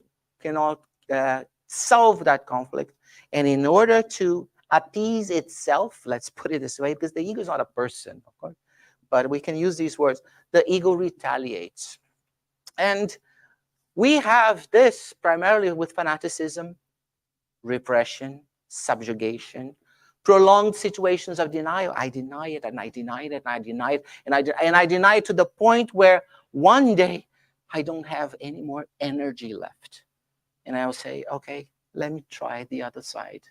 solve that conflict. And in order to appease itself, let's put it this way, because the ego is not a person, of course, but we can use these words. The ego retaliates. And we have this primarily with fanaticism, repression, subjugation, prolonged situations of denial. I deny it, and I deny it, and I deny it, and I deny it to the point where one day I don't have any more energy left. And I'll say, okay, let me try the other side.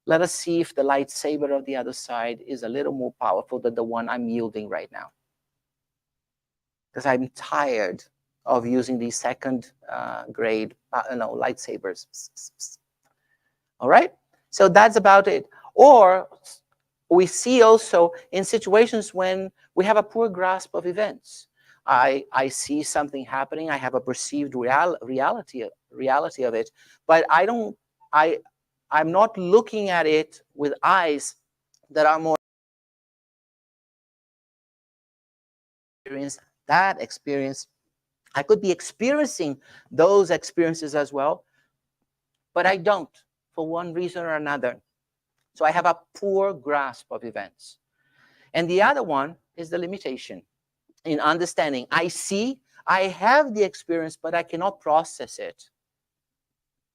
Let us see if the lightsaber of the other side is a little more powerful than the one I'm wielding right now. Because I'm tired of using these second grade lightsabers. All right? So that's about it. Or we see also in situations when we have a poor grasp of events. I see something happening, I have a perceived reality of it, but I'm not looking at it with eyes that are more that experience. I could be experiencing those experiences as well, but I don't, for one reason or another. So I have a poor grasp of events. And the other one is the limitation in understanding. I see, I have the experience, but I cannot process it.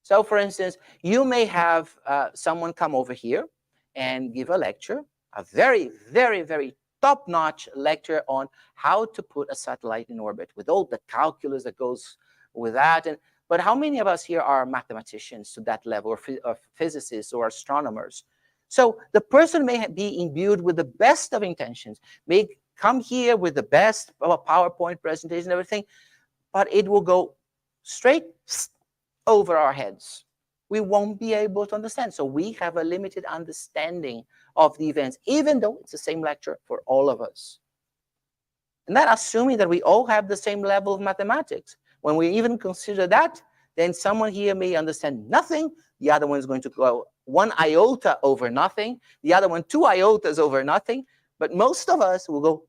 So for instance, you may have someone come over here and give a lecture, a very, very, very top-notch lecture on how to put a satellite in orbit with all the calculus that goes with that. But how many of us here are mathematicians to that level, or physicists or astronomers? So the person may be imbued with the best of intentions, may come here with the best of a PowerPoint presentation and everything, but it will go straight over our heads. We won't be able to understand. So we have a limited understanding of the events, even though it's the same lecture for all of us. And that assuming that we all have the same level of mathematics. When we even consider that, then someone here may understand nothing. The other one is going to go 1 iota over nothing. The other one 2 iotas over nothing. But most of us will go,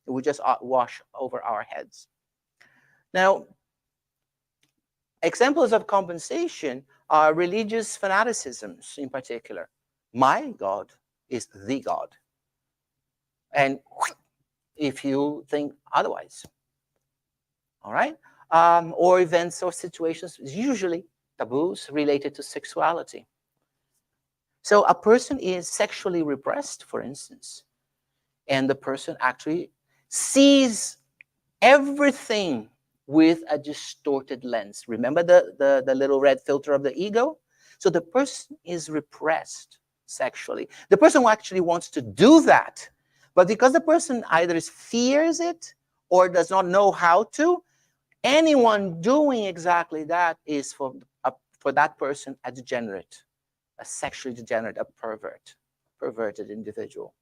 it will just wash over our heads. Now, examples of compensation are religious fanaticisms in particular. My God is the God. And if you think otherwise, all right? Or events or situations, usually taboos related to sexuality. So a person is sexually repressed, for instance, and the person actually sees everything with a distorted lens. Remember the little red filter of the ego? So the person is repressed sexually. The person who actually wants to do that, but because the person either fears it or does not know how to, anyone doing exactly that is for that person a degenerate, a sexually degenerate, a perverted individual.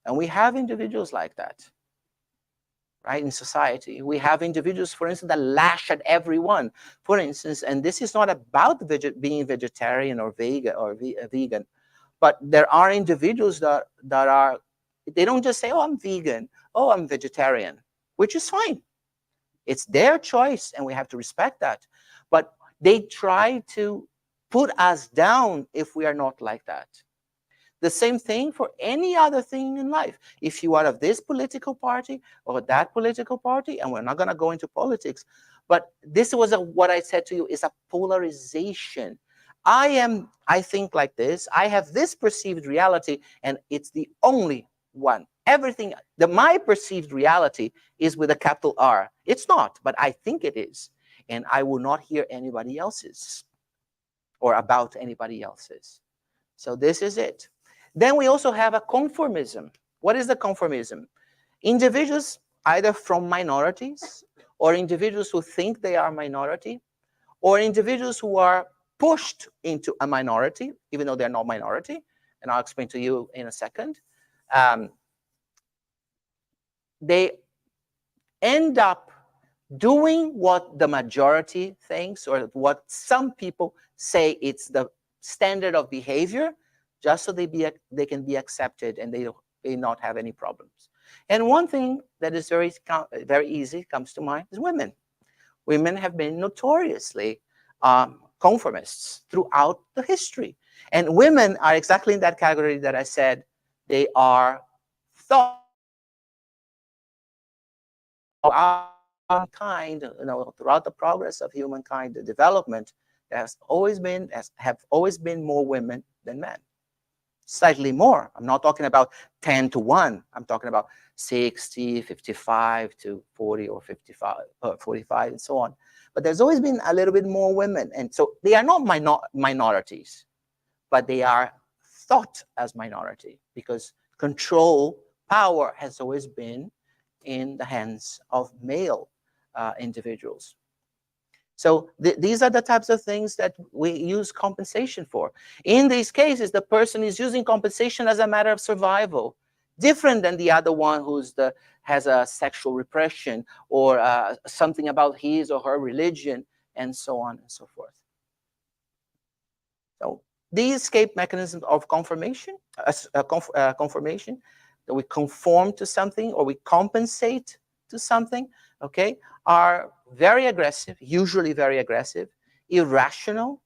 And we have individuals like that. Right, in society, we have individuals, for instance, that lash at everyone. For instance, and this is not about being vegetarian or vegan, but there are individuals that are, they don't just say, oh, I'm vegan, oh, I'm vegetarian, which is fine. It's their choice, and we have to respect that. But they try to put us down if we are not like that. The same thing for any other thing in life. If you are of this political party or that political party, and we're not going to go into politics, but this was what I said to you is a polarization. I think like this. I have this perceived reality, and it's the only one. Everything, my perceived reality is with a capital R. It's not, but I think it is. And I will not hear anybody else's or about anybody else's. So this is it. Then we also have a conformism. What is the conformism? Individuals, either from minorities, or individuals who think they are minority, or individuals who are pushed into a minority, even though they're not minority, and I'll explain to you in a second. They end up doing what the majority thinks, or what some people say it's the standard of behavior, just so they can be accepted and they not have any problems. And one thing that is very easy comes to mind is women. Women have been notoriously conformists throughout the history. And women are exactly in that category that I said. They are thought kind, throughout the progress of humankind, the development, have always been more women than men. Slightly more. I'm not talking about 10 to 1. I'm talking about 60, 55 to 40 or 55, 45 and so on. But there's always been a little bit more women. And so they are not minorities, but they are thought as minority because control, power has always been in the hands of male individuals. So these are the types of things that we use compensation for. In these cases, the person is using compensation as a matter of survival, different than the other one has a sexual repression or something about his or her religion, and so on and so forth. So these escape mechanisms of confirmation, conformation, that we conform to something or we compensate to something, okay, are very aggressive, usually very aggressive, irrational,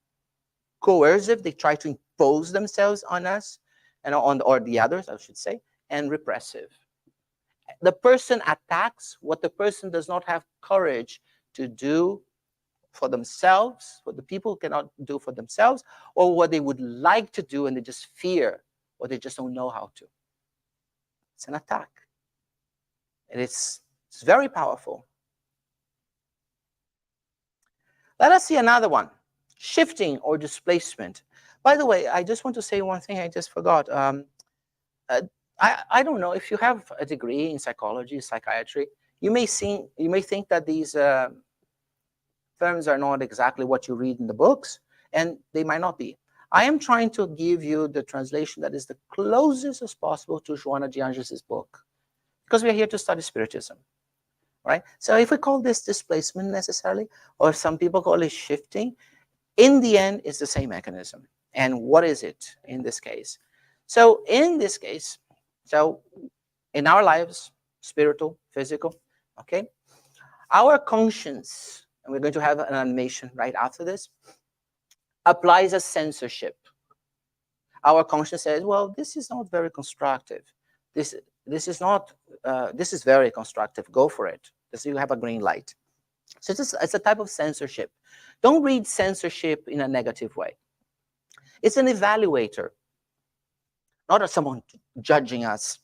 coercive. They try to impose themselves on us, and or the others, I should say, and repressive. The person attacks what the person does not have courage to do for themselves, what the people cannot do for themselves, or what they would like to do and they just fear, or they just don't know how to. It's an attack. And it's very powerful. Let us see another one, shifting or displacement. By the way, I just want to say one thing I just forgot. I don't know if you have a degree in psychology, psychiatry, you may think that these terms are not exactly what you read in the books, and they might not be. I am trying to give you the translation that is the closest as possible to Joana de Angelis' book, because we are here to study Spiritism, right? So if we call this displacement necessarily, or if some people call it shifting, in the end, it's the same mechanism. And what is it in this case? So in this case, so in our lives, spiritual, physical, okay, our conscience, and we're going to have an animation right after this, applies a censorship. Our conscience says, well, this is not very constructive. This is very constructive. Go for it. So you have a green light. So it's a type of censorship. Don't read censorship in a negative way. It's an evaluator, not as someone judging us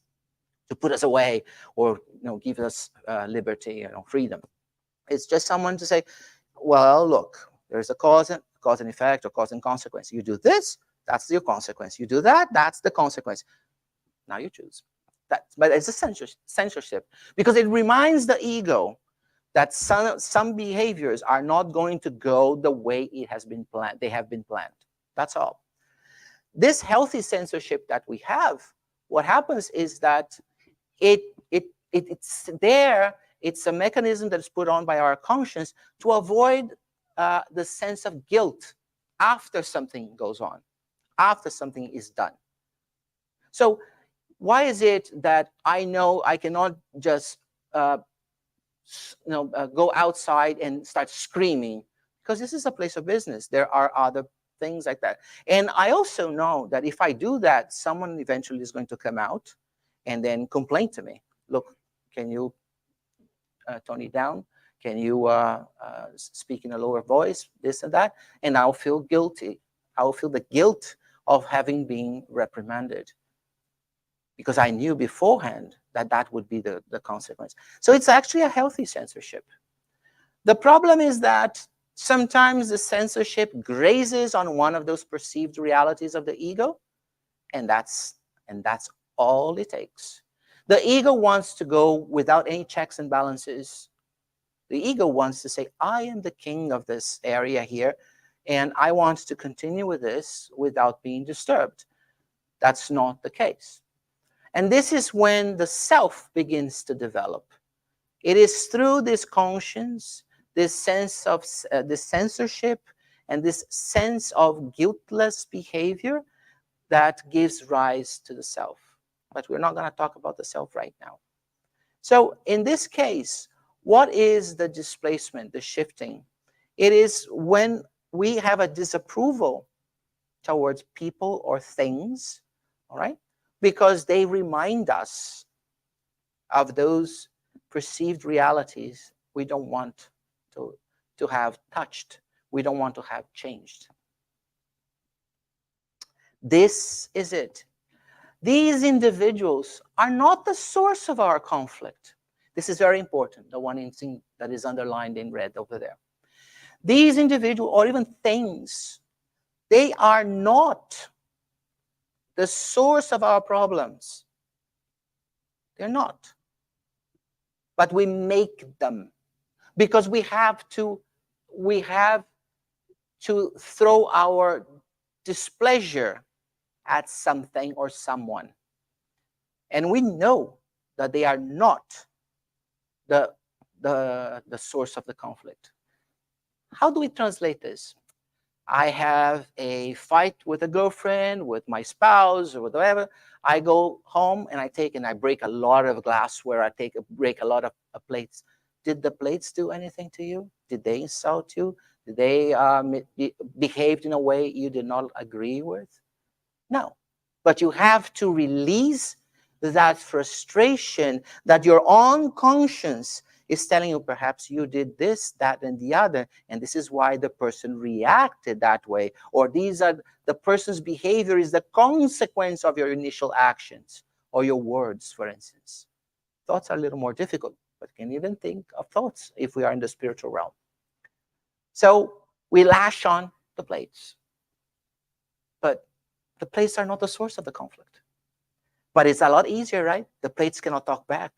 to put us away or give us liberty, freedom. It's just someone to say, well, look, there's a cause and effect, or cause and consequence. You do this, that's your consequence. You do that, that's the consequence. Now you choose. But it's a censorship, because it reminds the ego that some behaviors are not going to go the way it has been planned. They have been planned. That's all. This healthy censorship that we have, what happens is that it's there. It's a mechanism that is put on by our conscience to avoid the sense of guilt after something goes on, after something is done. So why is it that I know I cannot just go outside and start screaming? Because this is a place of business. There are other things like that. And I also know that if I do that, someone eventually is going to come out and then complain to me. Look, can you tone it down? Can you speak in a lower voice? This and that. And I'll feel guilty. I'll feel the guilt of having been reprimanded, because I knew beforehand that that would be the consequence. So it's actually a healthy censorship. The problem is that sometimes the censorship grazes on one of those perceived realities of the ego, and that's all it takes. The ego wants to go without any checks and balances. The ego wants to say, I am the king of this area here, and I want to continue with this without being disturbed. That's not the case. And this is when the self begins to develop. It is through this conscience, this sense of this censorship, and this sense of guiltless behavior that gives rise to the self. But we're not going to talk about the self right now. So in this case, what is the displacement, the shifting? It is when we have a disapproval towards people or things, all right? Because they remind us of those perceived realities we don't want to have touched, we don't want to have changed. This is it. These individuals are not the source of our conflict. This is very important, the one that is underlined in red over there. These individuals, or even things, they are not the source of our problems. They're not. But we make them. because we have to throw our displeasure at something or someone. And we know that they are not the, the source of the conflict. How do we translate this? I have a fight with a girlfriend, with my spouse, or whatever. I go home and I break a lot of glassware. Break a lot of plates. Did the plates do anything to you? Did they insult you? Did they behaved in a way you did not agree with? No. But you have to release that frustration that your own conscience is telling you perhaps you did this, that, and the other, and this is why the person reacted that way, or the person's behavior is the consequence of your initial actions or your words, for instance. Thoughts are a little more difficult, but can even think of thoughts if we are in the spiritual realm. So we lash on the plates, but the plates are not the source of the conflict. But it's a lot easier, right? The plates cannot talk back.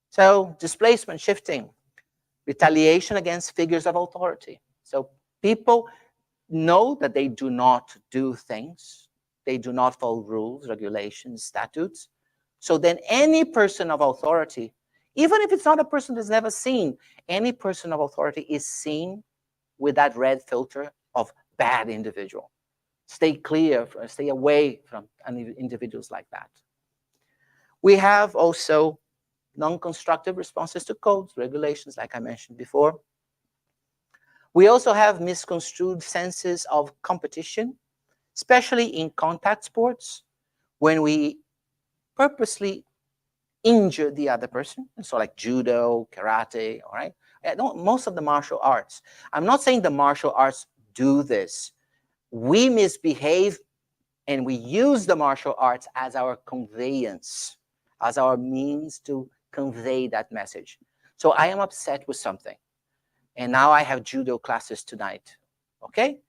So displacement, shifting, retaliation against figures of authority. So people know that they do not do things. They do not follow rules, regulations, statutes. So then any person of authority, even if it's not a person that's never seen, any person of authority is seen with that red filter of bad individual. Stay clear, stay away from individuals like that. We have also non-constructive responses to codes, regulations, like I mentioned before. We also have misconstrued senses of competition, especially in contact sports, when we purposely injure the other person. So like judo, karate, all right? Most of the martial arts. I'm not saying the martial arts do this. We misbehave and we use the martial arts as our conveyance, as our means to convey that message. So I am upset with something, and now I have judo classes tonight, okay?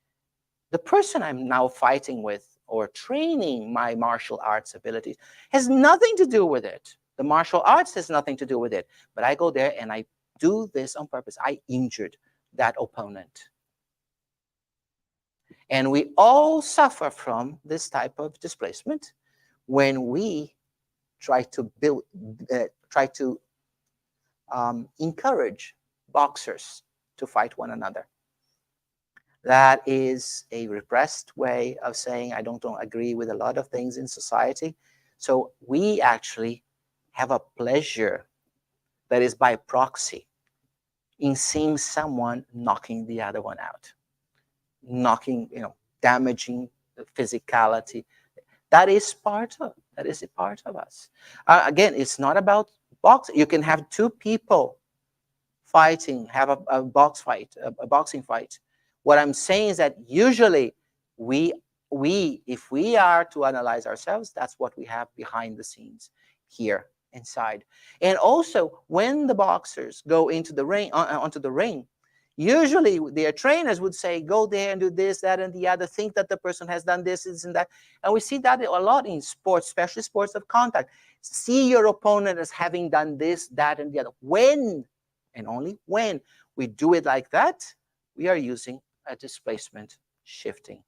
The person I'm now fighting with or training my martial arts abilities has nothing to do with it. The martial arts has nothing to do with it, but I go there and I do this on purpose. I injured that opponent. And we all suffer from this type of displacement when we try to encourage boxers to fight one another. That is a repressed way of saying I don't agree with a lot of things in society. So we actually have a pleasure that is by proxy in seeing someone knocking the other one out, damaging the physicality. That is a part of us. Again, it's not about boxing. You can have two people fighting, have a boxing fight. What I'm saying is that usually if we are to analyze ourselves, that's what we have behind the scenes here inside. And also, when the boxers go into the ring, onto the ring, usually their trainers would say, go there and do this, that, and the other, think that the person has done this and that. And we see that a lot in sports, especially sports of contact. See your opponent as having done this, that, and the other. When, and only when, we do it like that, we are using a displacement shifting.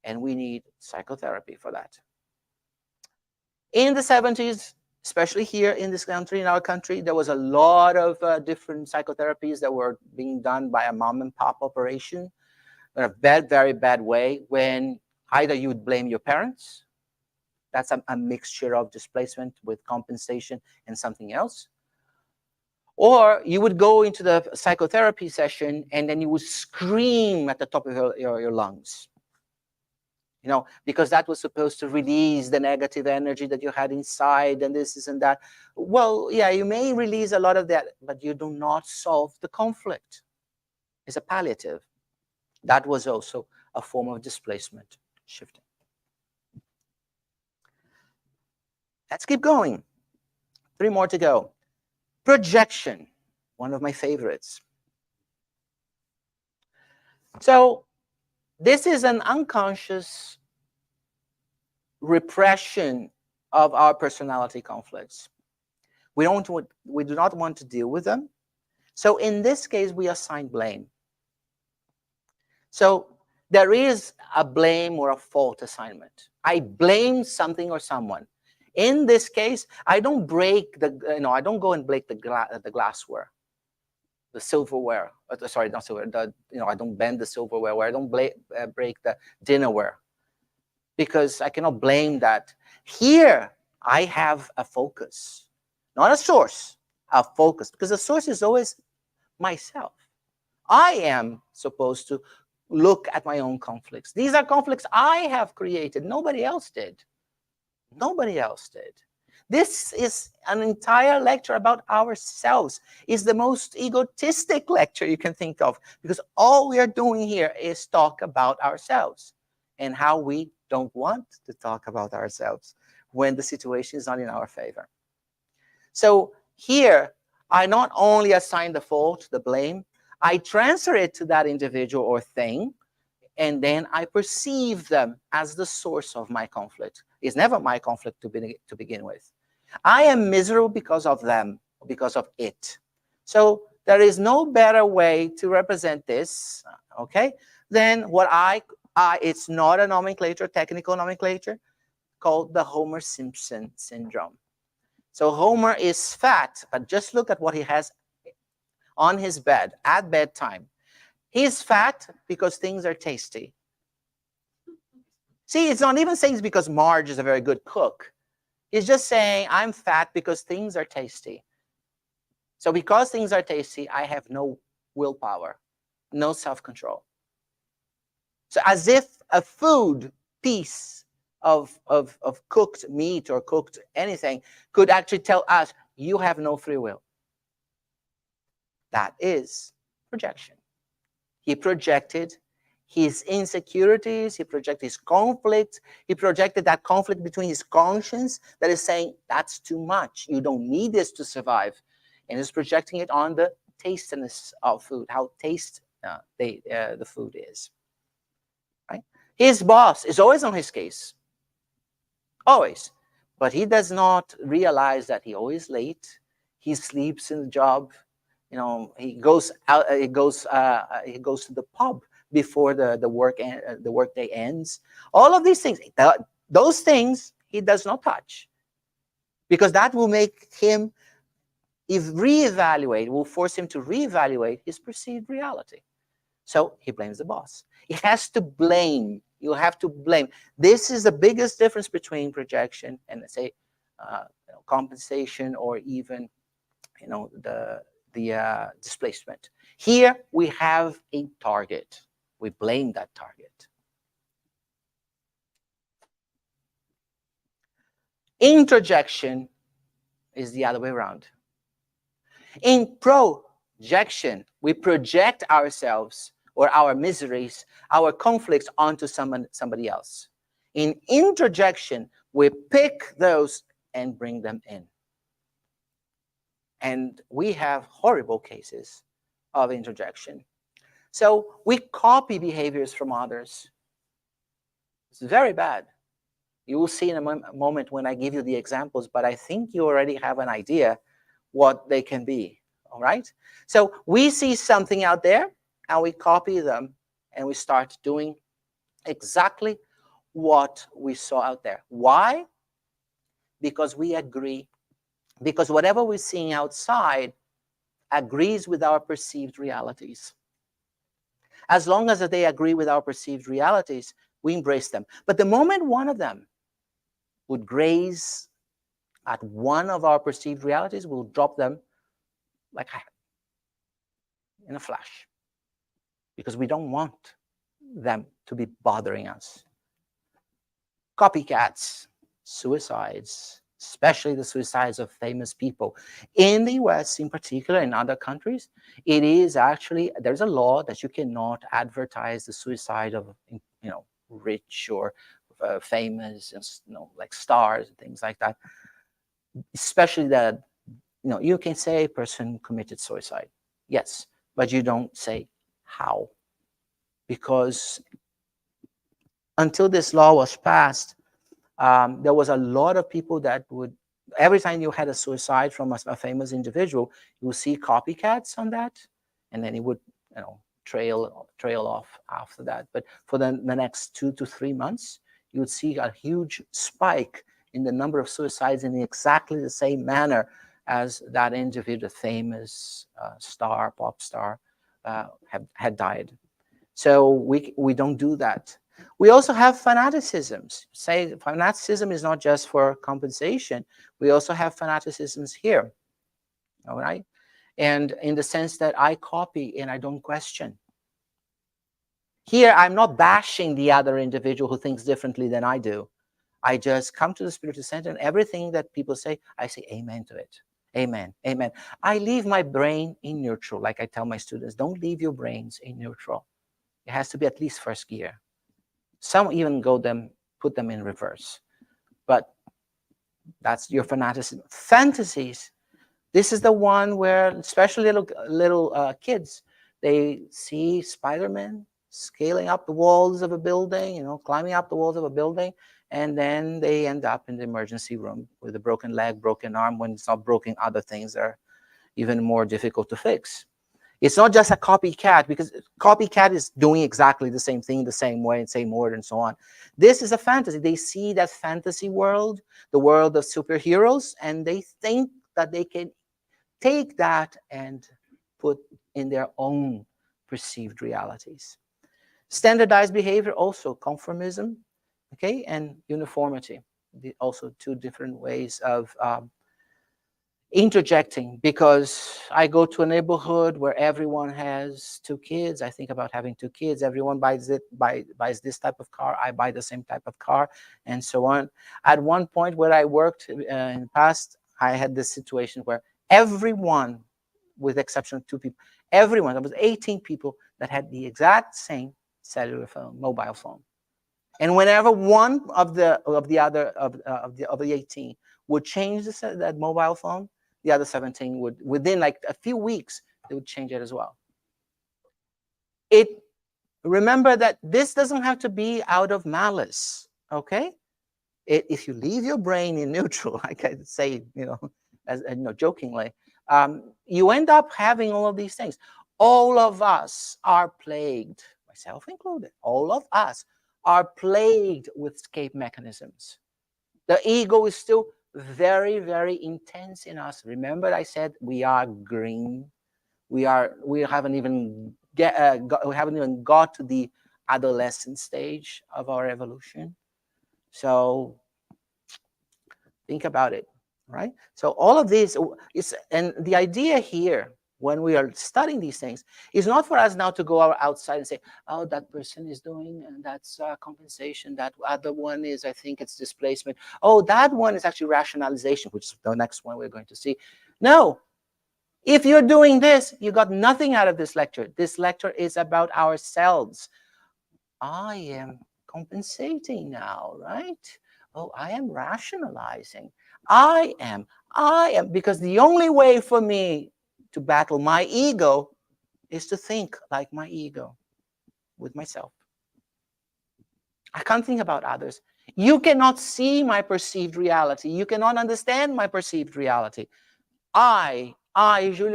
And we need psychotherapy for that. In the 70s, especially here in this country, in our country, there was a lot of different psychotherapies that were being done by a mom and pop operation in a very bad way, when either you would blame your parents, that's a mixture of displacement with compensation and something else, or you would go into the psychotherapy session and then you would scream at the top of your lungs. Because that was supposed to release the negative energy that you had inside and this and that. Well, yeah, you may release a lot of that, but you do not solve the conflict. It's a palliative. That was also a form of displacement shifting. Let's keep going. 3 more to go. Projection, one of my favorites. So this is an unconscious repression of our personality conflicts. We do not want to deal with them. So in this case, we assign blame. So there is a blame or a fault assignment. I blame something or someone. In this case, I don't break I don't go and break the glassware, the silverware. Sorry, not silverware. I don't bend the silverware. Or I don't break the dinnerware, because I cannot blame that. Here, I have a focus, not a source, a focus, because the source is always myself. I am supposed to look at my own conflicts. These are conflicts I have created. Nobody else did. Nobody else did. This is an entire lecture about ourselves. It's the most egotistic lecture you can think of, because all we are doing here is talk about ourselves and how we don't want to talk about ourselves when the situation is not in our favor. So here, I not only assign the fault, the blame, I transfer it to that individual or thing, and then I perceive them as the source of my conflict. It's never my conflict to begin with. I am miserable because of them, because of it. So there is no better way to represent this, okay, than what it's not a nomenclature, technical nomenclature, called the Homer-Simpson syndrome. So Homer is fat, but just look at what he has on his bed at bedtime. He's fat because things are tasty. See, it's not even saying it's because Marge is a very good cook. He's just saying, I'm fat because things are tasty. So because things are tasty, I have no willpower, no self-control. So as if a food piece of cooked meat or cooked anything could actually tell us, you have no free will. That is projection. He projected his insecurities, he projected his conflict, he projected that conflict between his conscience that is saying, that's too much, you don't need this to survive. And he's projecting it on the tastiness of food, how the food is. Right? His boss is always on his case, always. But he does not realize that he's always late, he sleeps in the job, he goes out, he goes to the pub before the workday ends. All of these things, those things he does not touch, because that will make him will force him to reevaluate his perceived reality. So he blames the boss. He has to blame. You have to blame. This is the biggest difference between projection and, let's say, compensation, or even, the displacement. Here we have a target. We blame that target. Introjection is the other way around. In projection, we project ourselves or our miseries, our conflicts onto somebody else. In introjection, we pick those and bring them in. And we have horrible cases of introjection. So we copy behaviors from others. It's very bad. You will see in a moment when I give you the examples, but I think you already have an idea what they can be, all right? So we see something out there, and we copy them, and we start doing exactly what we saw out there. Why? Because we agree. Because whatever we're seeing outside agrees with our perceived realities. As long as they agree with our perceived realities, we embrace them. But the moment one of them would graze at one of our perceived realities, we'll drop them like in a flash, because we don't want them to be bothering us. Copycats, suicides, especially the suicides of famous people. In the US in particular, in other countries, it is actually, there's a law that you cannot advertise the suicide of, rich or famous, like stars and things like that. Especially that, you can say a person committed suicide. Yes, but you don't say how. Because until this law was passed, there was a lot of people that would, every time you had a suicide from a famous individual, you would see copycats on that, and then it would, trail off after that. But for the next 2 to 3 months, you would see a huge spike in the number of suicides in exactly the same manner as that individual, famous pop star, had died. So we don't do that. We also have fanaticisms. Say fanaticism is not just for compensation. We also have fanaticisms here, all right? And in the sense that I copy and I don't question. Here, I'm not bashing the other individual who thinks differently than I do. I just come to the Spiritist Center, and everything that people say, I say amen to it. Amen, amen. I leave my brain in neutral. Like I tell my students, don't leave your brains in neutral. It has to be at least first gear. Some even put them in reverse. But that's your fanaticism. Fantasies. This is the one where, especially little kids, they see Spider-Man scaling up the walls of a building, climbing up the walls of a building, and then they end up in the emergency room with a broken leg, broken arm. When it's not broken, other things are even more difficult to fix. It's not just a copycat, because copycat is doing exactly the same thing, the same way, same order, and so on. This is a fantasy. They see that fantasy world, the world of superheroes, and they think that they can take that and put in their own perceived realities. Standardized behavior, also conformism, okay, and uniformity. Also two different ways of interjecting, because I go to a neighborhood where everyone has 2 kids. I think about having 2 kids. Everyone buys this type of car. I buy the same type of car, and so on. At one point where I worked in the past, I had this situation where everyone, with the exception of 2 people, everyone, there was 18 people that had the exact same cellular phone, mobile phone. And whenever one of the 18 would change that mobile phone, the other 17 would, within like a few weeks, they would change it as well. Remember that this doesn't have to be out of malice, okay? If you leave your brain in neutral, like I say, jokingly, you end up having all of these things. All of us are plagued, myself included, all of us are plagued with escape mechanisms. The ego is still very, very intense in us. Remember, I said we are green. We haven't even got to the adolescent stage of our evolution. So think about it, right? So all of this is, and the idea here, when we are studying these things, is not for us now to go outside and say, oh, that person is doing, and that's compensation. That other one is, I think it's displacement. Oh, that one is actually rationalization, which is the next one we're going to see. No. If you're doing this, you got nothing out of this lecture. This lecture is about ourselves. I am compensating now, right? Oh, I am rationalizing. I am, because the only way for me to battle my ego is to think like my ego with myself. I can't think about others. You cannot see my perceived reality. You cannot understand my perceived reality. Julio,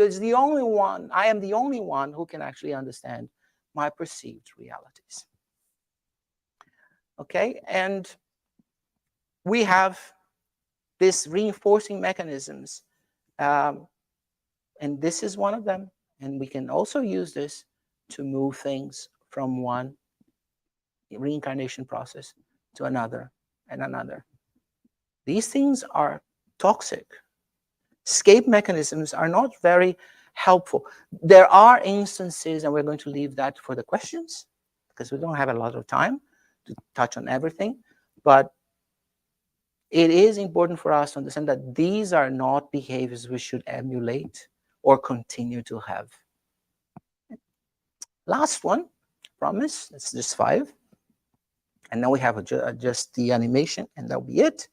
is the only one. I am the only one who can actually understand my perceived realities. Okay, and we have these reinforcing mechanisms, and this is one of them. And we can also use this to move things from one reincarnation process to another and another. These things are toxic. Escape mechanisms are not very helpful. There are instances, and we're going to leave that for the questions, because we don't have a lot of time to touch on everything, but it is important for us to understand that these are not behaviors we should emulate or continue to have. Last one, promise, it's just 5. And now we have just the animation, and that'll be it.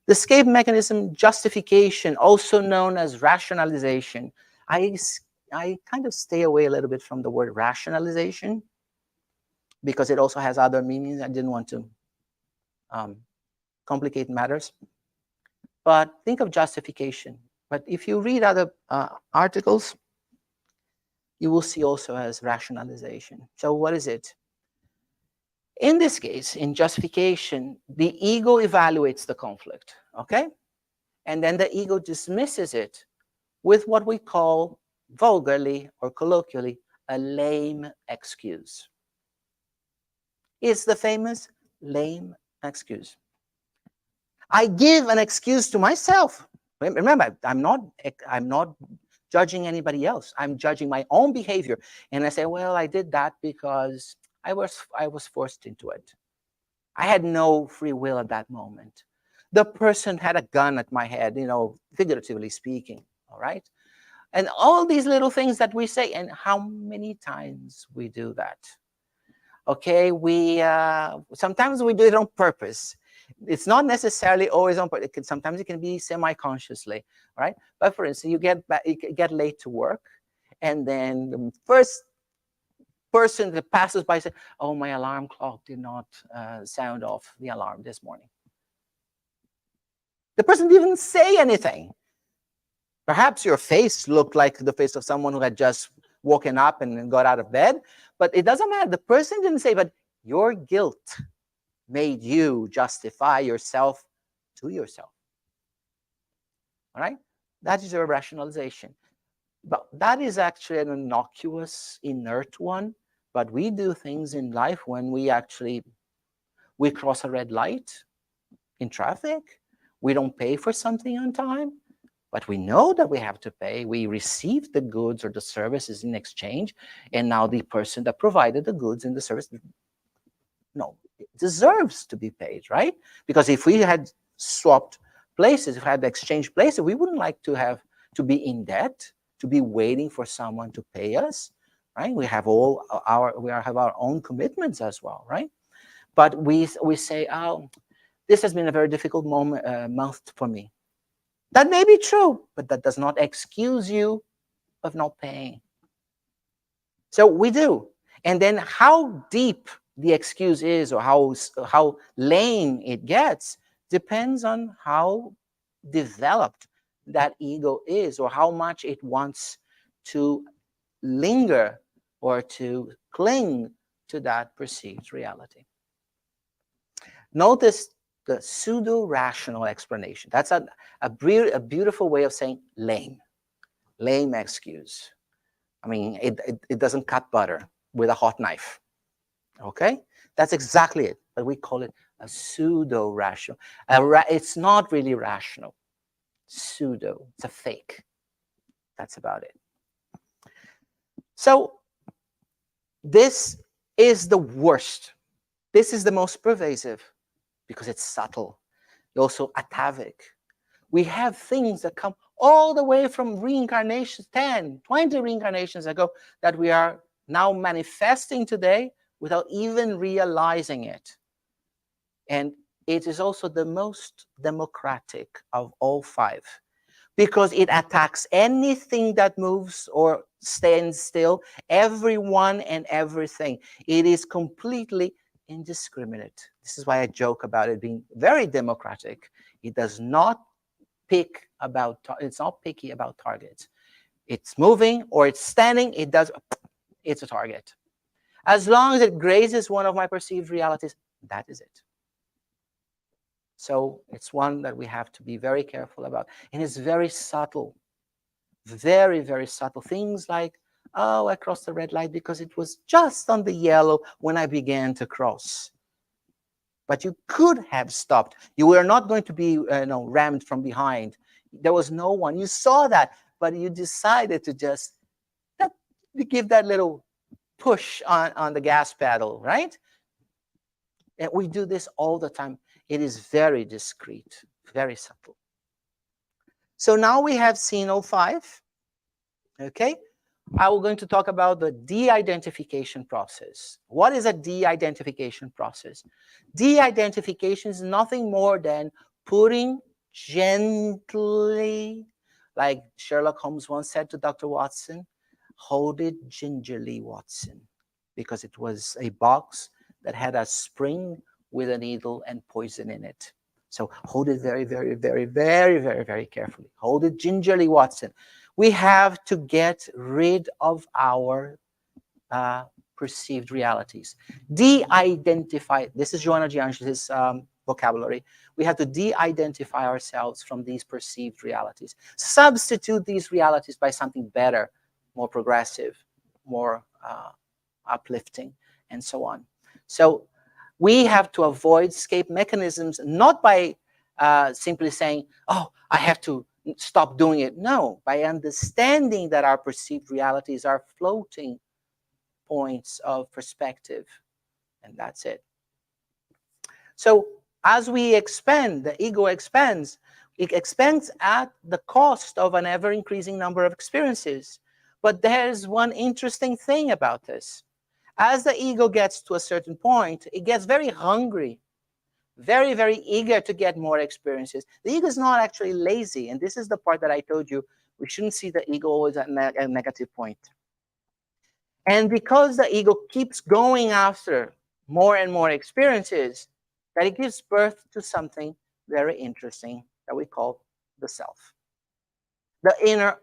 The escape mechanism justification, also known as rationalization. I kind of stay away a little bit from the word rationalization, because it also has other meanings. I didn't want to complicate matters. But think of justification. But if you read other articles, you will see also as rationalization. So what is it? In this case, in justification, the ego evaluates the conflict, okay? And then the ego dismisses it with what we call vulgarly or colloquially a lame excuse. It's the famous lame excuse. I give an excuse to myself. Remember, I'm not judging anybody else. I'm judging my own behavior. And I say, well, I did that because I was forced into it. I had no free will at that moment. The person had a gun at my head, figuratively speaking, all right? And all these little things that we say, and how many times we do that. Okay, sometimes we do it on purpose. It's not necessarily always on purpose. Sometimes it can be semi-consciously, right? But for instance, you get late to work, and then the first person that passes by says, "Oh, my alarm clock did not sound off the alarm this morning." The person didn't even say anything. Perhaps your face looked like the face of someone who had just woken up and got out of bed, but it doesn't matter. The person didn't say, but your guilt made you justify yourself to yourself. All right? That is your rationalization. But that is actually an innocuous, inert one. But we do things in life when we cross a red light in traffic. We don't pay for something on time. But we know that we have to pay. We receive the goods or the services in exchange. And now the person that provided the goods and the service, deserves to be paid, right? Because if we had swapped places, if we had exchanged places, we wouldn't like to be in debt, to be waiting for someone to pay us, right? We have our own commitments as well, right? But we say, oh, this has been a very difficult month for me. That may be true, but that does not excuse you of not paying. So we do. And then how deep the excuse is or how lame it gets depends on how developed that ego is or how much it wants to linger or to cling to that perceived reality. Notice the pseudo-rational explanation. That's a beautiful way of saying lame excuse. I mean, it doesn't cut butter with a hot knife. Okay? That's exactly it. But we call it a pseudo-rational. It's not really rational. Pseudo. It's a fake. That's about it. So this is the worst. This is the most pervasive because it's subtle. Also atavic. We have things that come all the way from reincarnations, 10, 20 reincarnations ago, that we are now manifesting today without even realizing it. And it is also the most democratic of all 5 because it attacks anything that moves or stands still, everyone and everything. It is completely indiscriminate. This is why I joke about it being very democratic. It does not it's not picky about targets. It's moving or it's standing, it's a target. As long as it grazes one of my perceived realities, that is it. So it's one that we have to be very careful about. And it's very subtle. Very, very subtle. Things like, oh, I crossed the red light because it was just on the yellow when I began to cross. But you could have stopped. You were not going to be rammed from behind. There was no one. You saw that, but you decided to just give that little push on the gas pedal, right? And we do this all the time. It is very discreet, very subtle. So now we have seen all 5. Okay? I'm going to talk about the de-identification process. What is a de-identification process? De-identification is nothing more than putting gently, like Sherlock Holmes once said to Dr. Watson, hold it gingerly, Watson, because it was a box that had a spring with a needle and poison in it. So hold it very, very, very, very, very, very carefully. Hold it gingerly, Watson. We have to get rid of our perceived realities. De-identify. This is Joanna Giannis' vocabulary. We have to de-identify ourselves from these perceived realities. Substitute these realities by something better, more progressive, more uplifting, and so on. So we have to avoid escape mechanisms, not by simply saying, oh, I have to stop doing it. No, by understanding that our perceived realities are floating points of perspective, and that's it. So as we expand, the ego expands. It expands at the cost of an ever-increasing number of experiences. But there's one interesting thing about this. As the ego gets to a certain point, it gets very hungry, very, very eager to get more experiences. The ego is not actually lazy, and this is the part that I told you we shouldn't see the ego always at a negative point. And because the ego keeps going after more and more experiences, that it gives birth to something very interesting that we call the self. The inner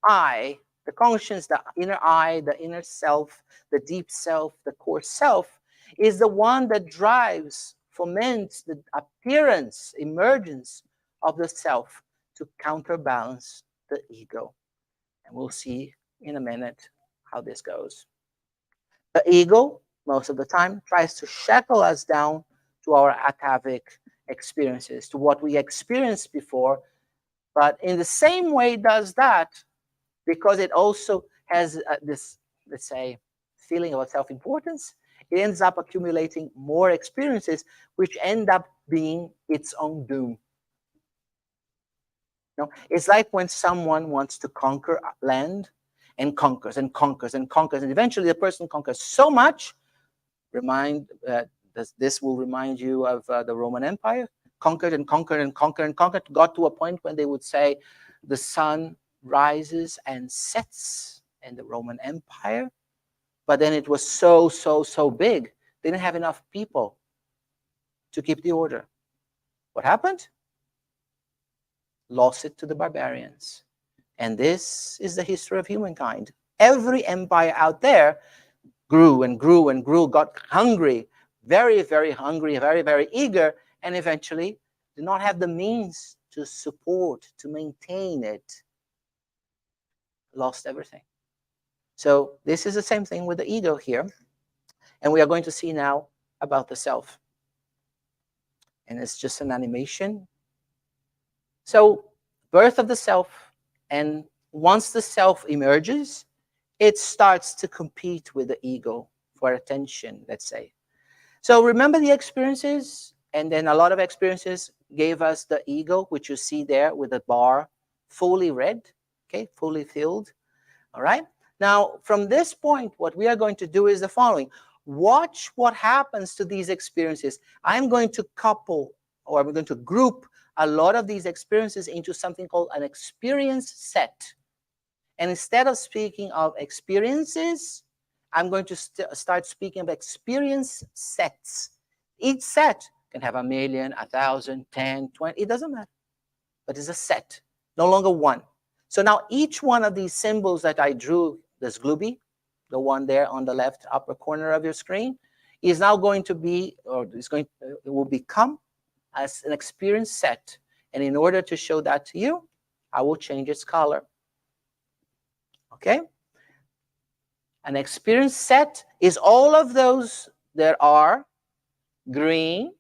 I, the conscience, the inner I, the inner self, the deep self, the core self, is the one that drives, foments the appearance, emergence of the self to counterbalance the ego. And we'll see in a minute how this goes. The ego, most of the time, tries to shackle us down to our atavic experiences, to what we experienced before, but in the same way does that because it also has this, let's say, feeling of self-importance. It ends up accumulating more experiences, which end up being its own doom. You know, it's like when someone wants to conquer land and conquers and conquers and conquers, and eventually the person conquers so much. This will remind you of the Roman Empire. Conquered and conquered and conquered and conquered, got to a point when they would say the sun rises and sets in the Roman Empire, but then it was so big, they didn't have enough people to keep the order. What happened? Lost it to the barbarians. And this is the history of humankind. Every empire out there grew and grew and grew, got hungry, very, very hungry, very, very eager, and eventually did not have the means to support, to maintain it. Lost everything. So this is the same thing with the ego here. And we are going to see now about the self. And it's just an animation. So birth of the self, and once the self emerges, it starts to compete with the ego for attention, let's say. So remember the experiences, and then a lot of experiences gave us the ego, which you see there with the bar fully red, okay, fully filled. All right. Now, from this point, what we are going to do is the following. Watch what happens to these experiences. I'm going to couple, or I'm going to group a lot of these experiences into something called an experience set. And instead of speaking of experiences, I'm going to start speaking of experience sets. Each set can have 1,000,000, 1,000, 10, 20, it doesn't matter. But it's a set, no longer one. So now each one of these symbols that I drew, this glooby, the one there on the left upper corner of your screen, is now going to be, or it will become as an experience set. And in order to show that to you, I will change its color. Okay? An experience set is all of those that are green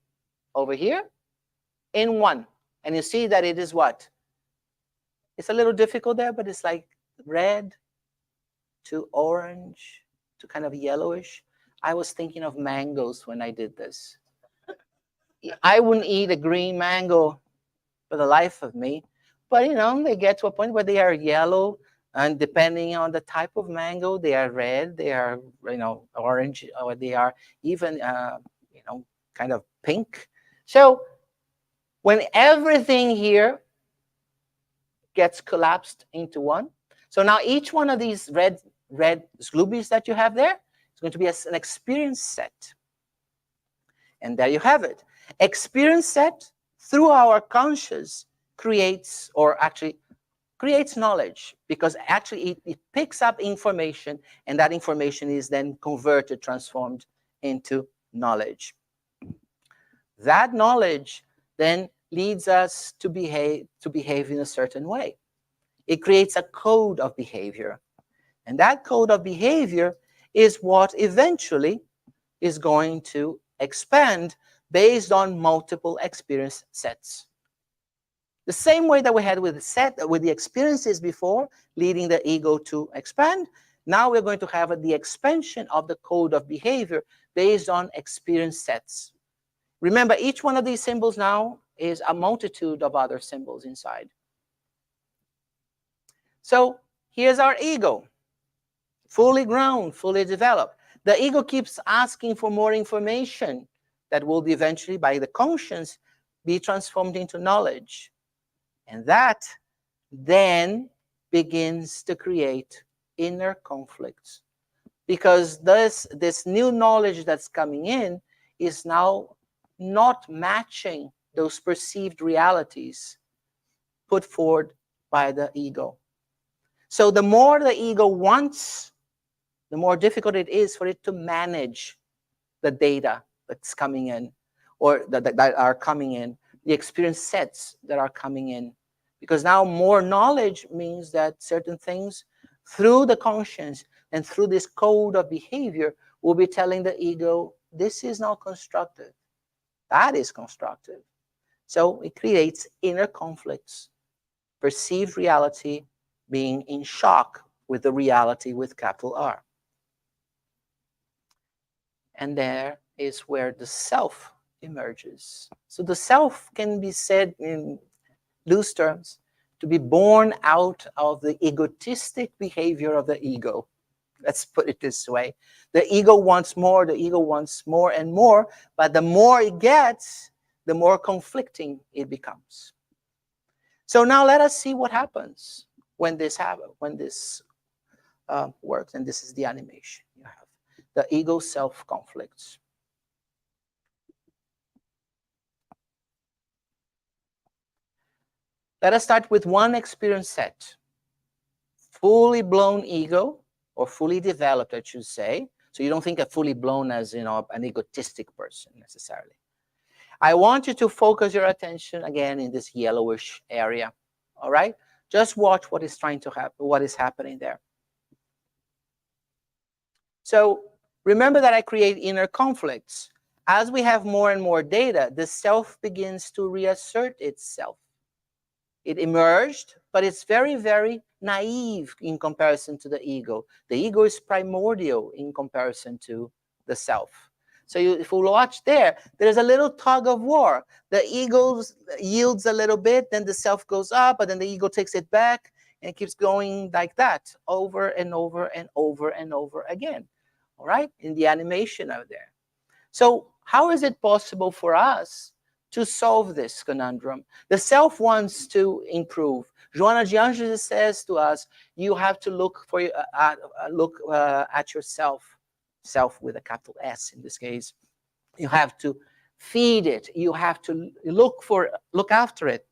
over here in one. And you see that it is what? It's a little difficult there, but it's like red to orange to kind of yellowish. I was thinking of mangoes when I did this. I wouldn't eat a green mango for the life of me. But, you know, they get to a point where they are yellow, and depending on the type of mango, they are red, they are, you know, orange, or they are even, you know, kind of pink. So when everything here gets collapsed into one, so now each one of these red gloobies that you have there is going to be an experience set. And there you have it. Experience set through our conscious creates, or actually creates knowledge, because actually it picks up information, and that information is then converted, transformed into knowledge. That knowledge then leads us to behave in a certain way. It creates a code of behavior. And that code of behavior is what eventually is going to expand based on multiple experience sets. The same way that we had with the experiences before, leading the ego to expand, now we're going to have the expansion of the code of behavior based on experience sets. Remember, each one of these symbols now is a multitude of other symbols inside. So here's our ego, fully grown, fully developed. The ego keeps asking for more information that will be eventually, by the conscience, be transformed into knowledge. And that then begins to create inner conflicts. Because this new knowledge that's coming in is now not matching those perceived realities put forward by the ego. So the more the ego wants, the more difficult it is for it to manage the data that's coming in, or that are coming in, the experience sets that are coming in. Because now more knowledge means that certain things through the conscience and through this code of behavior will be telling the ego, this is not constructive, that is constructive. So it creates inner conflicts, perceived reality being in shock with the reality with capital R. And there is where the self emerges. So the self can be said in loose terms to be born out of the egotistic behavior of the ego. Let's put it this way. The ego wants more, the ego wants more and more, but the more it gets, the more conflicting it becomes. So now let us see what happens when this works. And this is the animation. You have the ego-self conflicts. Let us start with one experience set. Fully blown ego, or fully developed, I should say. So you don't think of fully blown as, an egotistic person necessarily. I want you to focus your attention again in this yellowish area. All right? Just watch what is trying to happen, what is happening there. So remember that I create inner conflicts. As we have more and more data, the self begins to reassert itself. It emerged, but it's very, very naive in comparison to the ego. The ego is primordial in comparison to the self. So if we watch there's a little tug of war. The ego yields a little bit, then the self goes up, but then the ego takes it back, and it keeps going like that over and over and over and over again. All right? In the animation out there. So how is it possible for us to solve this conundrum? The self wants to improve. Joana de Angelis says to us, you have to look at yourself, self with a capital S in this case. You have to feed it. You have to look after it.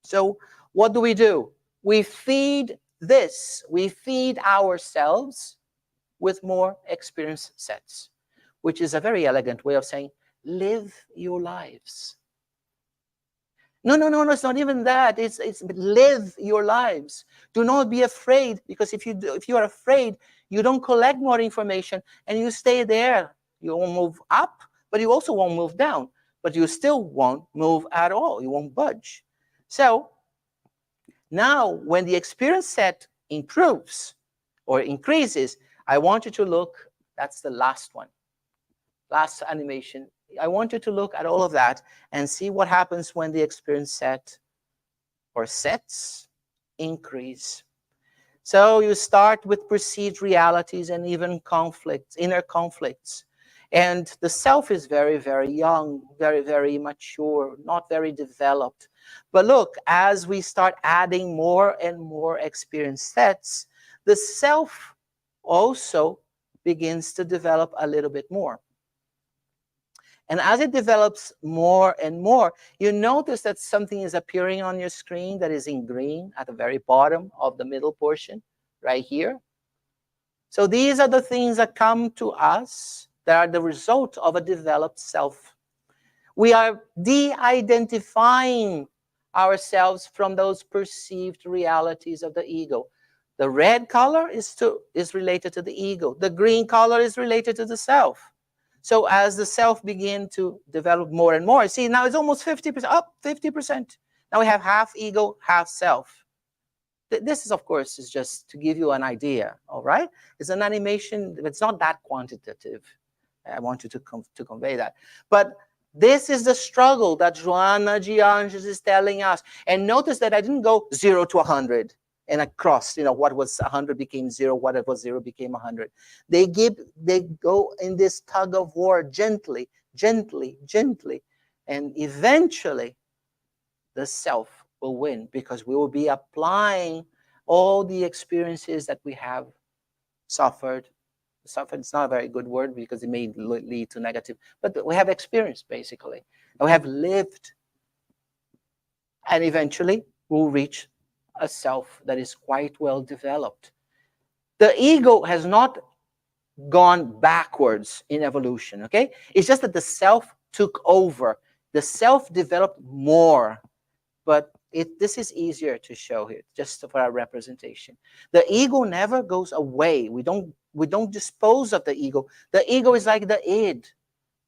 So what do? We feed this. We feed ourselves with more experience sets, which is a very elegant way of saying, live your lives. No, it's not even that. It's live your lives. Do not be afraid, because if you are afraid, you don't collect more information and you stay there. You won't move up, but you also won't move down. But you still won't move at all. You won't budge. So now when the experience set improves or increases, I want you to look, that's the last one. Last animation. I want you to look at all of that and see what happens when the experience set or sets increase. So you start with perceived realities and even conflicts, inner conflicts. And the self is very, very young, very, very immature, not very developed. But look, as we start adding more and more experience sets, the self also begins to develop a little bit more. And as it develops more and more, you notice that something is appearing on your screen that is in green at the very bottom of the middle portion, right here. So these are the things that come to us that are the result of a developed self. We are de-identifying ourselves from those perceived realities of the ego. The red color is related to the ego. The green color is related to the self. So as the self begin to develop more and more, see, now it's almost 50%, up 50%. Now we have half ego, half self. This is, of course, is just to give you an idea, all right? It's an animation, it's not that quantitative. I want you to convey that. But this is the struggle that Joana de Anjos is telling us. And notice that I didn't go 0 to 100 and across, what was 100 became 0, what was 0 became 100. They go in this tug of war gently, gently, gently. And eventually, the self will win because we will be applying all the experiences that we have suffered. Suffered is not a very good word because it may lead to negative, but we have experienced basically. And we have lived. And eventually, we'll reach a self that is quite well developed. The ego has not gone backwards in evolution, okay? It's just that the self took over. The self developed more. But this is easier to show here, just for our representation. The ego never goes away. We don't dispose of the ego. The ego is like the id.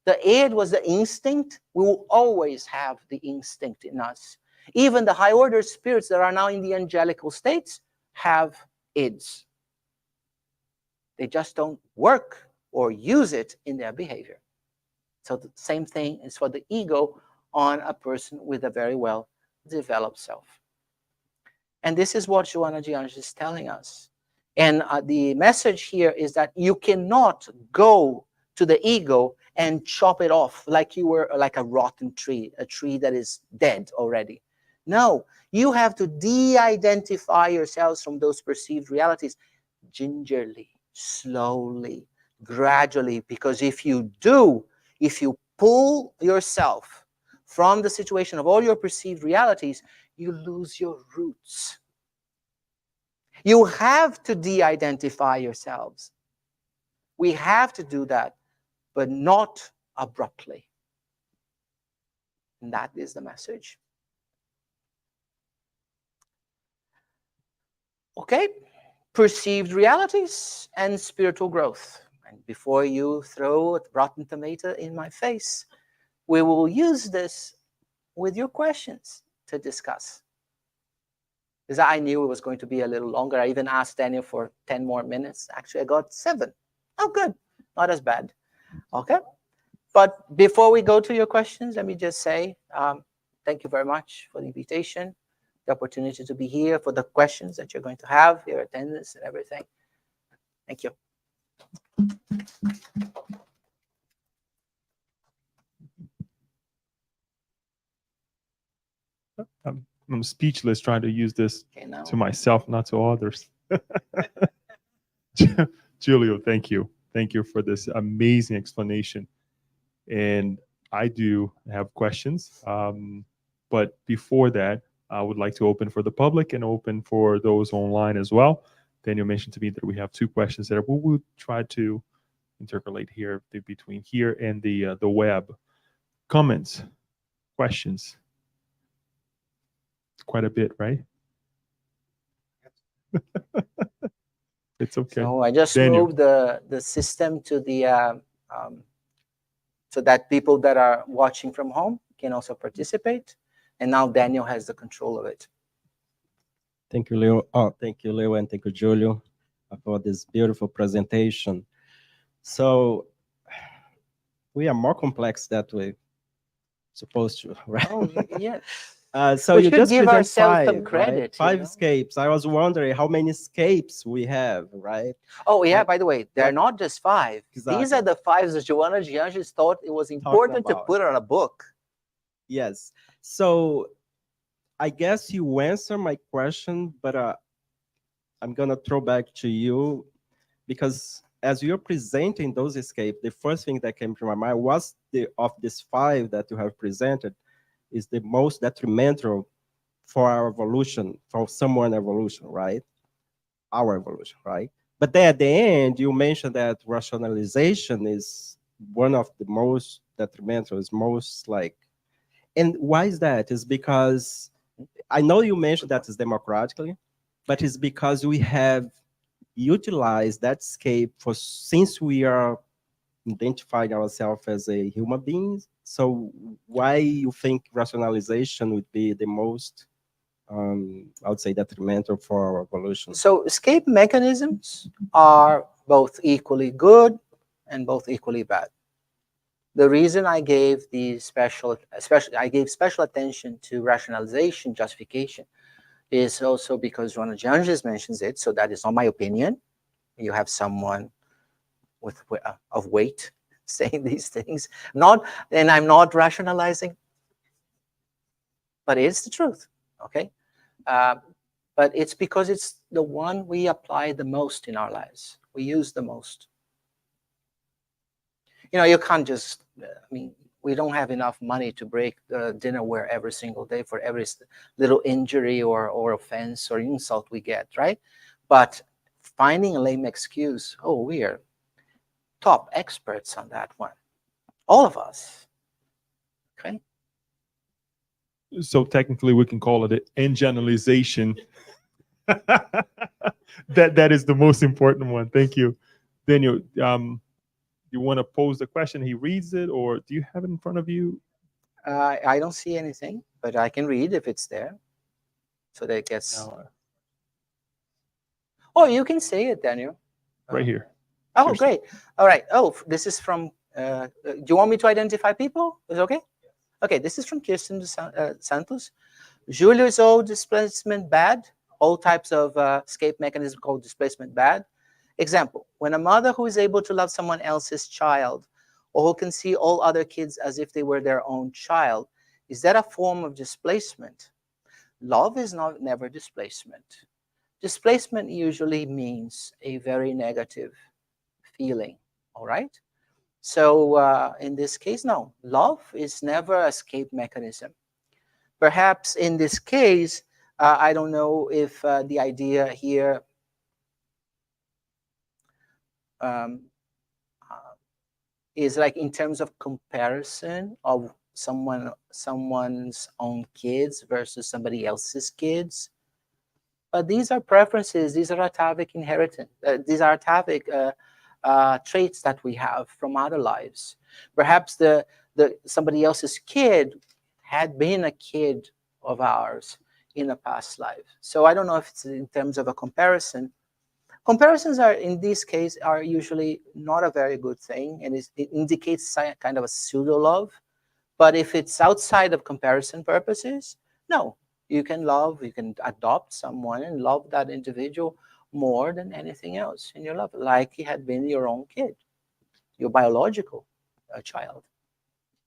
The id was the instinct. We will always have the instinct in us. Even the high order spirits that are now in the angelical states have ids. They just don't work or use it in their behavior. So the same thing is for the ego on a person with a very well developed self. And this is what Joana de Anjos is telling us. And the message here is that you cannot go to the ego and chop it off like you were like a rotten tree, a tree that is dead already. No, you have to de-identify yourselves from those perceived realities gingerly, slowly, gradually, because if you do, if you pull yourself from the situation of all your perceived realities, you lose your roots. You have to de-identify yourselves. We have to do that, but not abruptly. And that is the message. Okay, perceived realities and spiritual growth. And before you throw a rotten tomato in my face, we will use this with your questions to discuss. Because I knew it was going to be a little longer. I even asked Daniel for 10 more minutes. Actually, I got 7. Oh, good. Not as bad. Okay. But before we go to your questions, let me just say thank you very much for the invitation, the opportunity to be here, for the questions that you're going to have, your attendance and everything. Thank you. I'm speechless trying to use this Okay, to myself, not to others. Julio, thank you. Thank you for this amazing explanation. And I do have questions. But before that, I would like to open for the public and open for those online as well. Daniel mentioned to me that we have 2 questions that we will try to interpolate here between here and the web. Comments, questions. Quite a bit, right? It's okay. So I just Daniel. moved the system to the so that people that are watching from home can also participate. And now Daniel has the control of it. Thank you, Leo. Oh, thank you, Leo, and thank you, Julio, for this beautiful presentation. So we are more complex that way, supposed to, right? Oh, yes. So we you should just give present ourselves 5, some credit. right? 5 escapes. I was wondering how many escapes we have, right? Oh, yeah, by the way, they're not just 5. Exactly. These are the 5 that Joana de Anjos thought it was important to put on a book. Yes. So I guess you answered my question, but I'm going to throw back to you because as you're presenting those escapes, the first thing that came to my mind was of these 5 that you have presented is the most detrimental for our evolution, for someone evolution, right? Our evolution, right? But then at the end, you mentioned that rationalization is one of the most detrimental, is most like, and why is that? Is because I know you mentioned that it's democratically, but it's because we have utilized that escape for since we are identifying ourselves as a human beings. So why you think rationalization would be the most, I would say, detrimental for our evolution? So escape mechanisms are both equally good and both equally bad. The reason I gave I gave special attention to rationalization, justification, is also because one of Janges mentions it. So that is not my opinion. You have someone with of weight saying these things. And I'm not rationalizing, but it's the truth. Okay, but it's because it's the one we apply the most in our lives. We use the most. You can't just. I mean, we don't have enough money to break the dinnerware every single day for every little injury or offense or insult we get, right? But finding a lame excuse, oh, we are top experts on that one. All of us. Okay. So technically, we can call it an generalization. that is the most important one. Thank you, Daniel. You want to pose the question? He reads it, or do you have it in front of you? I don't see anything, but I can read if it's there. So that gets. No, Oh, you can say it, Daniel. right here. Oh, Seriously. great. All right. Oh, this is from. Do you want me to identify people? Is it okay? Okay. This is from Kirsten Santos. Julio is all displacement bad. All types of escape mechanism called displacement bad. Example: when a mother who is able to love someone else's child, or who can see all other kids as if they were their own child, is that a form of displacement? Love is never displacement. Displacement usually means a very negative feeling, all right? So in this case, no, love is never an escape mechanism. Perhaps in this case, I don't know if the idea here is like in terms of comparison of someone's own kids versus somebody else's kids. But these are preferences. These are atavic inheritance. These are atavic traits that we have from other lives. Perhaps the somebody else's kid had been a kid of ours in a past life. So I don't know if it's in terms of a comparison. Comparisons are, in this case, are usually not a very good thing, and it indicates kind of a pseudo love. But if it's outside of comparison purposes, no, you can love, you can adopt someone and love that individual more than anything else in your life, like he had been your own kid, your biological child.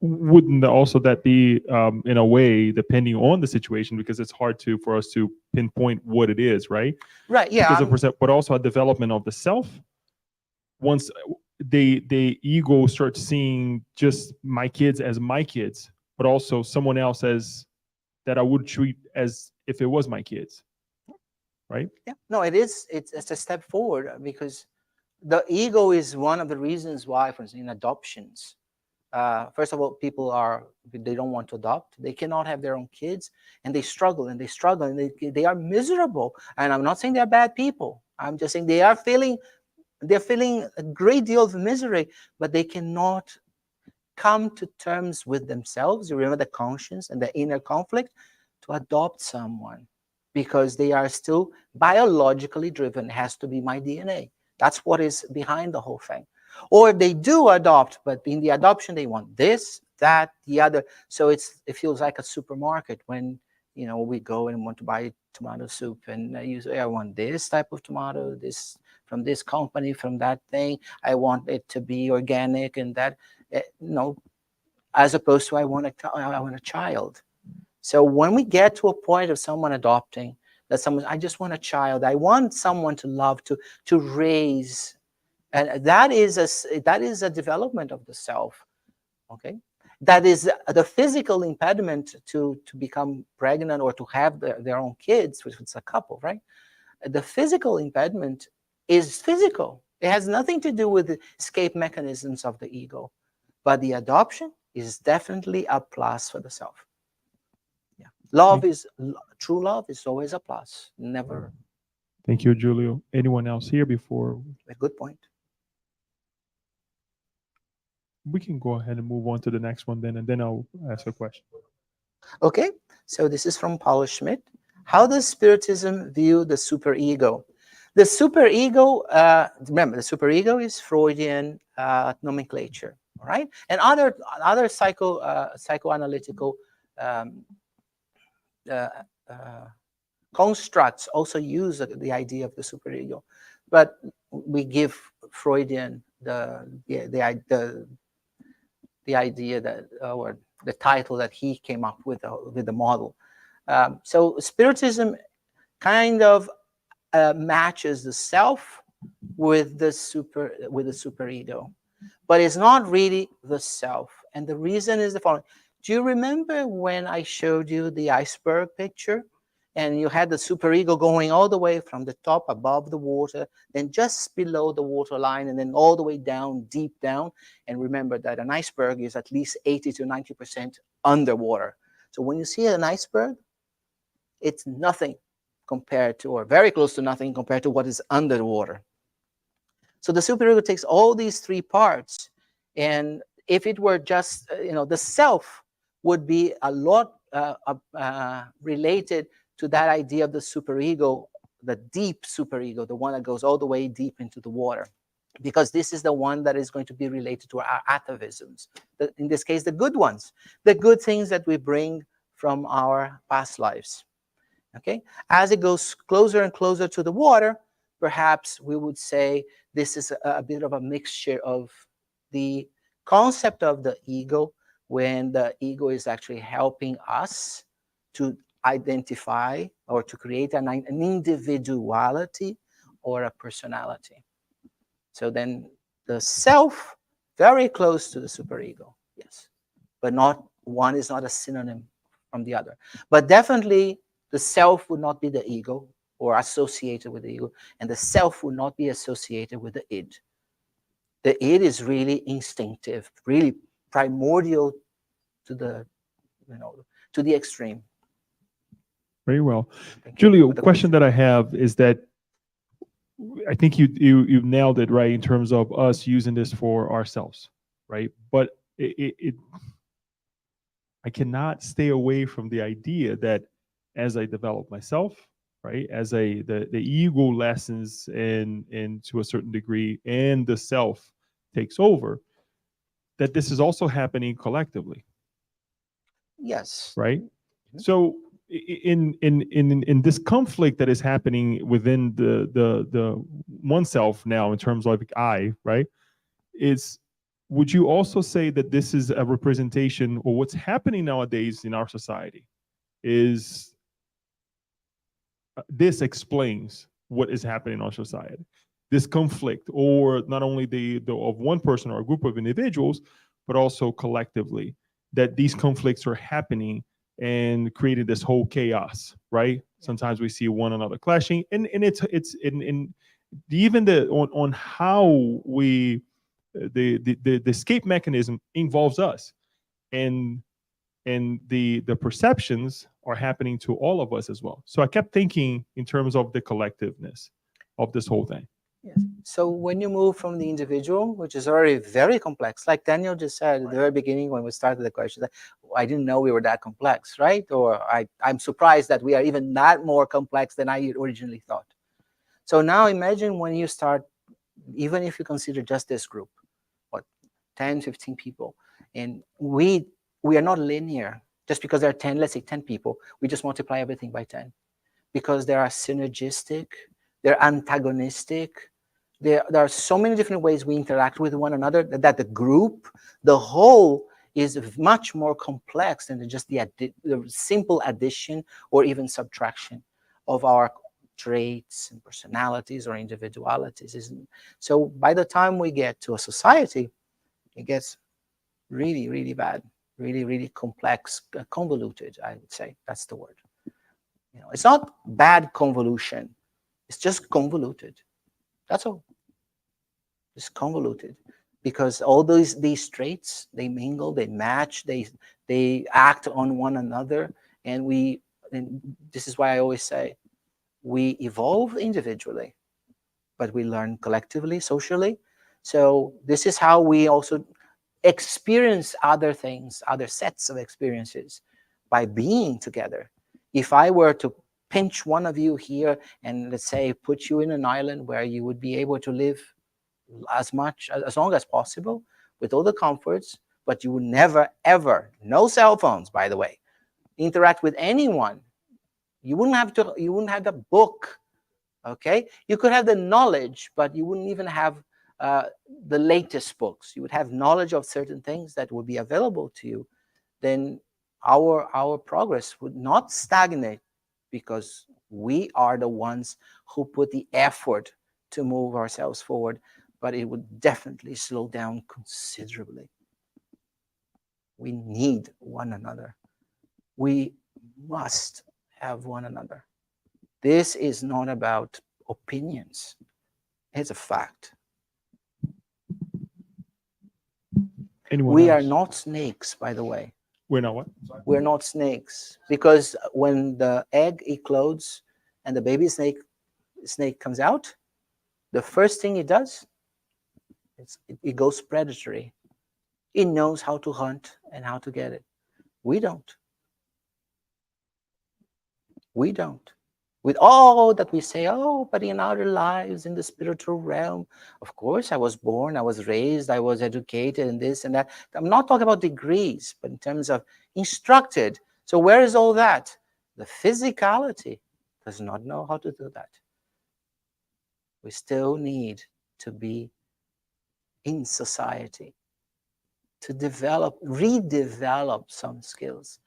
Wouldn't also that be in a way, depending on the situation, because it's hard for us to pinpoint what it is, right? Right, yeah. Because of percent, but also a development of the self. Once the ego starts seeing just my kids as my kids, but also someone else as that I would treat as if it was my kids, right? Yeah, no, it's a step forward because the ego is one of the reasons why, for instance, in adoptions, first of all, they don't want to adopt. They cannot have their own kids, and they struggle and they struggle and they are miserable. And I'm not saying they're bad people. I'm just saying they're feeling a great deal of misery, but they cannot come to terms with themselves. You remember the conscience and the inner conflict to adopt someone because they are still biologically driven. It has to be my DNA. That's what is behind the whole thing. Or they do adopt, but in the adoption they want this, that, the other. So it feels like a supermarket when we go and want to buy tomato soup, and I want this type of tomato, this from this company, from that thing. I want it to be organic and that, as opposed to I want a child. So when we get to a point of someone adopting, I just want a child. I want someone to love, to raise, And that is a development of the self. Okay, that is the physical impediment to become pregnant or to have their own kids, which is a couple, right? The physical impediment is physical. It has nothing to do with the escape mechanisms of the ego. But the adoption is definitely a plus for the self. Yeah. True love is always a plus. Never. Thank you, Julio. Anyone else here before A good point. we can go ahead and move on to the next one then, and then I'll ask a question. Okay, so this is from Paul Schmidt. How does Spiritism view the superego? The superego, remember, the superego is Freudian nomenclature, all right? And other psychoanalytical constructs also use the idea of the superego, but we give Freudian the idea that, or the title that he came up with the model. So Spiritism kind of matches the self with the superego, but it's not really the self. And the reason is the following. Do you remember when I showed you the iceberg picture? And you had the superego going all the way from the top above the water, then just below the waterline, and then all the way down, deep down. And remember that an iceberg is at least 80 to 90% underwater. So when you see an iceberg, it's nothing compared to, or very close to nothing compared to what is under the water. So the superego takes all these three parts. And if it were just, the self would be a lot related to that idea of the superego, the deep superego, the one that goes all the way deep into the water, because this is the one that is going to be related to our atavisms. In this case, the good ones, the good things that we bring from our past lives. Okay, as it goes closer and closer to the water, perhaps we would say this is a bit of a mixture of the concept of the ego, when the ego is actually helping us to identify or to create an individuality or a personality. So then the self, very close to the superego, yes, but not one is not a synonym from the other. But definitely the self would not be the ego or associated with the ego, and the self would not be associated with the id. The id is really instinctive, really primordial to the, to the extreme. Very well. Julio, question that I have is that I think you nailed it, right, in terms of us using this for ourselves, right? But I cannot stay away from the idea that as I develop myself, right, as the ego lessens and to a certain degree, and the self takes over, that this is also happening collectively. Yes. Right. So in this conflict that is happening within the oneself now, in terms of like I, right, would you also say that this is a representation, or what's happening nowadays in our society is this explains what is happening in our society, this conflict, or not only the of one person or a group of individuals, but also collectively, that these conflicts are happening and created this whole chaos, right? Sometimes we see one another clashing, and it's in even on how we the escape mechanism involves us, and the perceptions are happening to all of us as well. So I kept thinking in terms of the collectiveness of this whole thing. Yes. So when you move from the individual, which is already very complex, like Daniel just said at the very beginning when we started the question, I didn't know we were that complex, right? Or I'm surprised that we are even that more complex than I originally thought. So now imagine when you start, even if you consider just this group, 10, 15 people, and we are not linear. Just because there are 10, let's say 10 people, we just multiply everything by 10. Because they are synergistic, they're antagonistic, there are so many different ways we interact with one another that the group, the whole, is much more complex than just the simple addition or even subtraction of our traits and personalities or individualities. So by the time we get to a society, it gets really, really bad, really, really complex, convoluted, I would say. That's the word. It's not bad convolution. It's just convoluted. That's all. It's convoluted because all these traits, they mingle, they match, they act on one another, and this is why I always say we evolve individually, but we learn collectively, socially. So this is how we also experience other things, other sets of experiences, by being together. If I were to pinch one of you here and, let's say, put you in an island where you would be able to live as long as possible with all the comforts, but you would never, ever, no cell phones, by the way, interact with anyone. You wouldn't have the book, okay? You could have the knowledge, but you wouldn't even have the latest books. You would have knowledge of certain things that would be available to you. Then our progress would not stagnate, because we are the ones who put the effort to move ourselves forward, but it would definitely slow down considerably. We need one another. We must have one another. This is not about opinions. It's a fact. We are not snakes, by the way. We're not what? We're not snakes, because when the egg eclodes and the baby snake comes out, the first thing it does, it goes predatory. It knows how to hunt and how to get it. We don't. We don't. With all that we say, oh, but in other lives, in the spiritual realm, of course, I was born, I was raised, I was educated, and this and that. I'm not talking about degrees, but in terms of instructed. So where is all that? The physicality does not know how to do that. We still need to be in society to redevelop some skills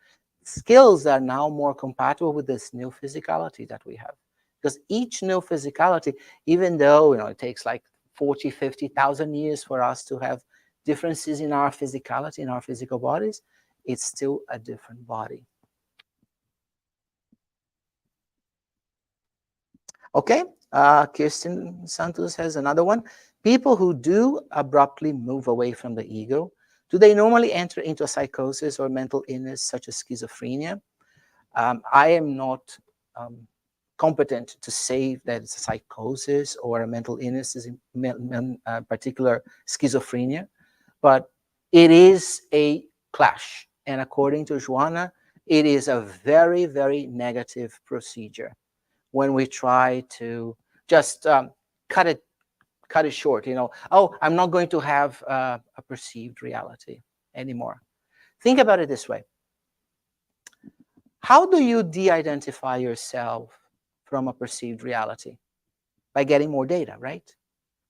that are now more compatible with this new physicality that we have. Because each new physicality, even though it takes like 40, 50,000 years for us to have differences in our physicality, in our physical bodies, it's still a different body. Okay, Kirsten Santos has another one. People who do abruptly move away from the ego, do they normally enter into a psychosis or mental illness such as schizophrenia? I am not competent to say that it's a psychosis or a mental illness, in particular schizophrenia, but it is a clash. And according to Joanna, it is a very, very negative procedure when we try to just cut it short, oh, I'm not going to have a perceived reality anymore. Think about it this way. How do you de-identify yourself from a perceived reality? By getting more data, right?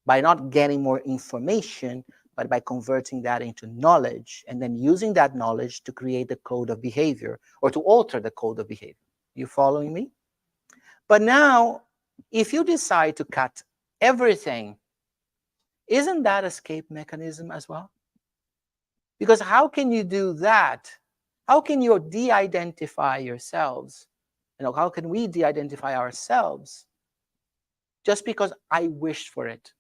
By not getting more information, but by converting that into knowledge and then using that knowledge to create the code of behavior or to alter the code of behavior. You following me? But now, if you decide to cut everything, isn't that escape mechanism as well? Because how can you do that? How can you de-identify yourselves? How can we de-identify ourselves just because I wished for it?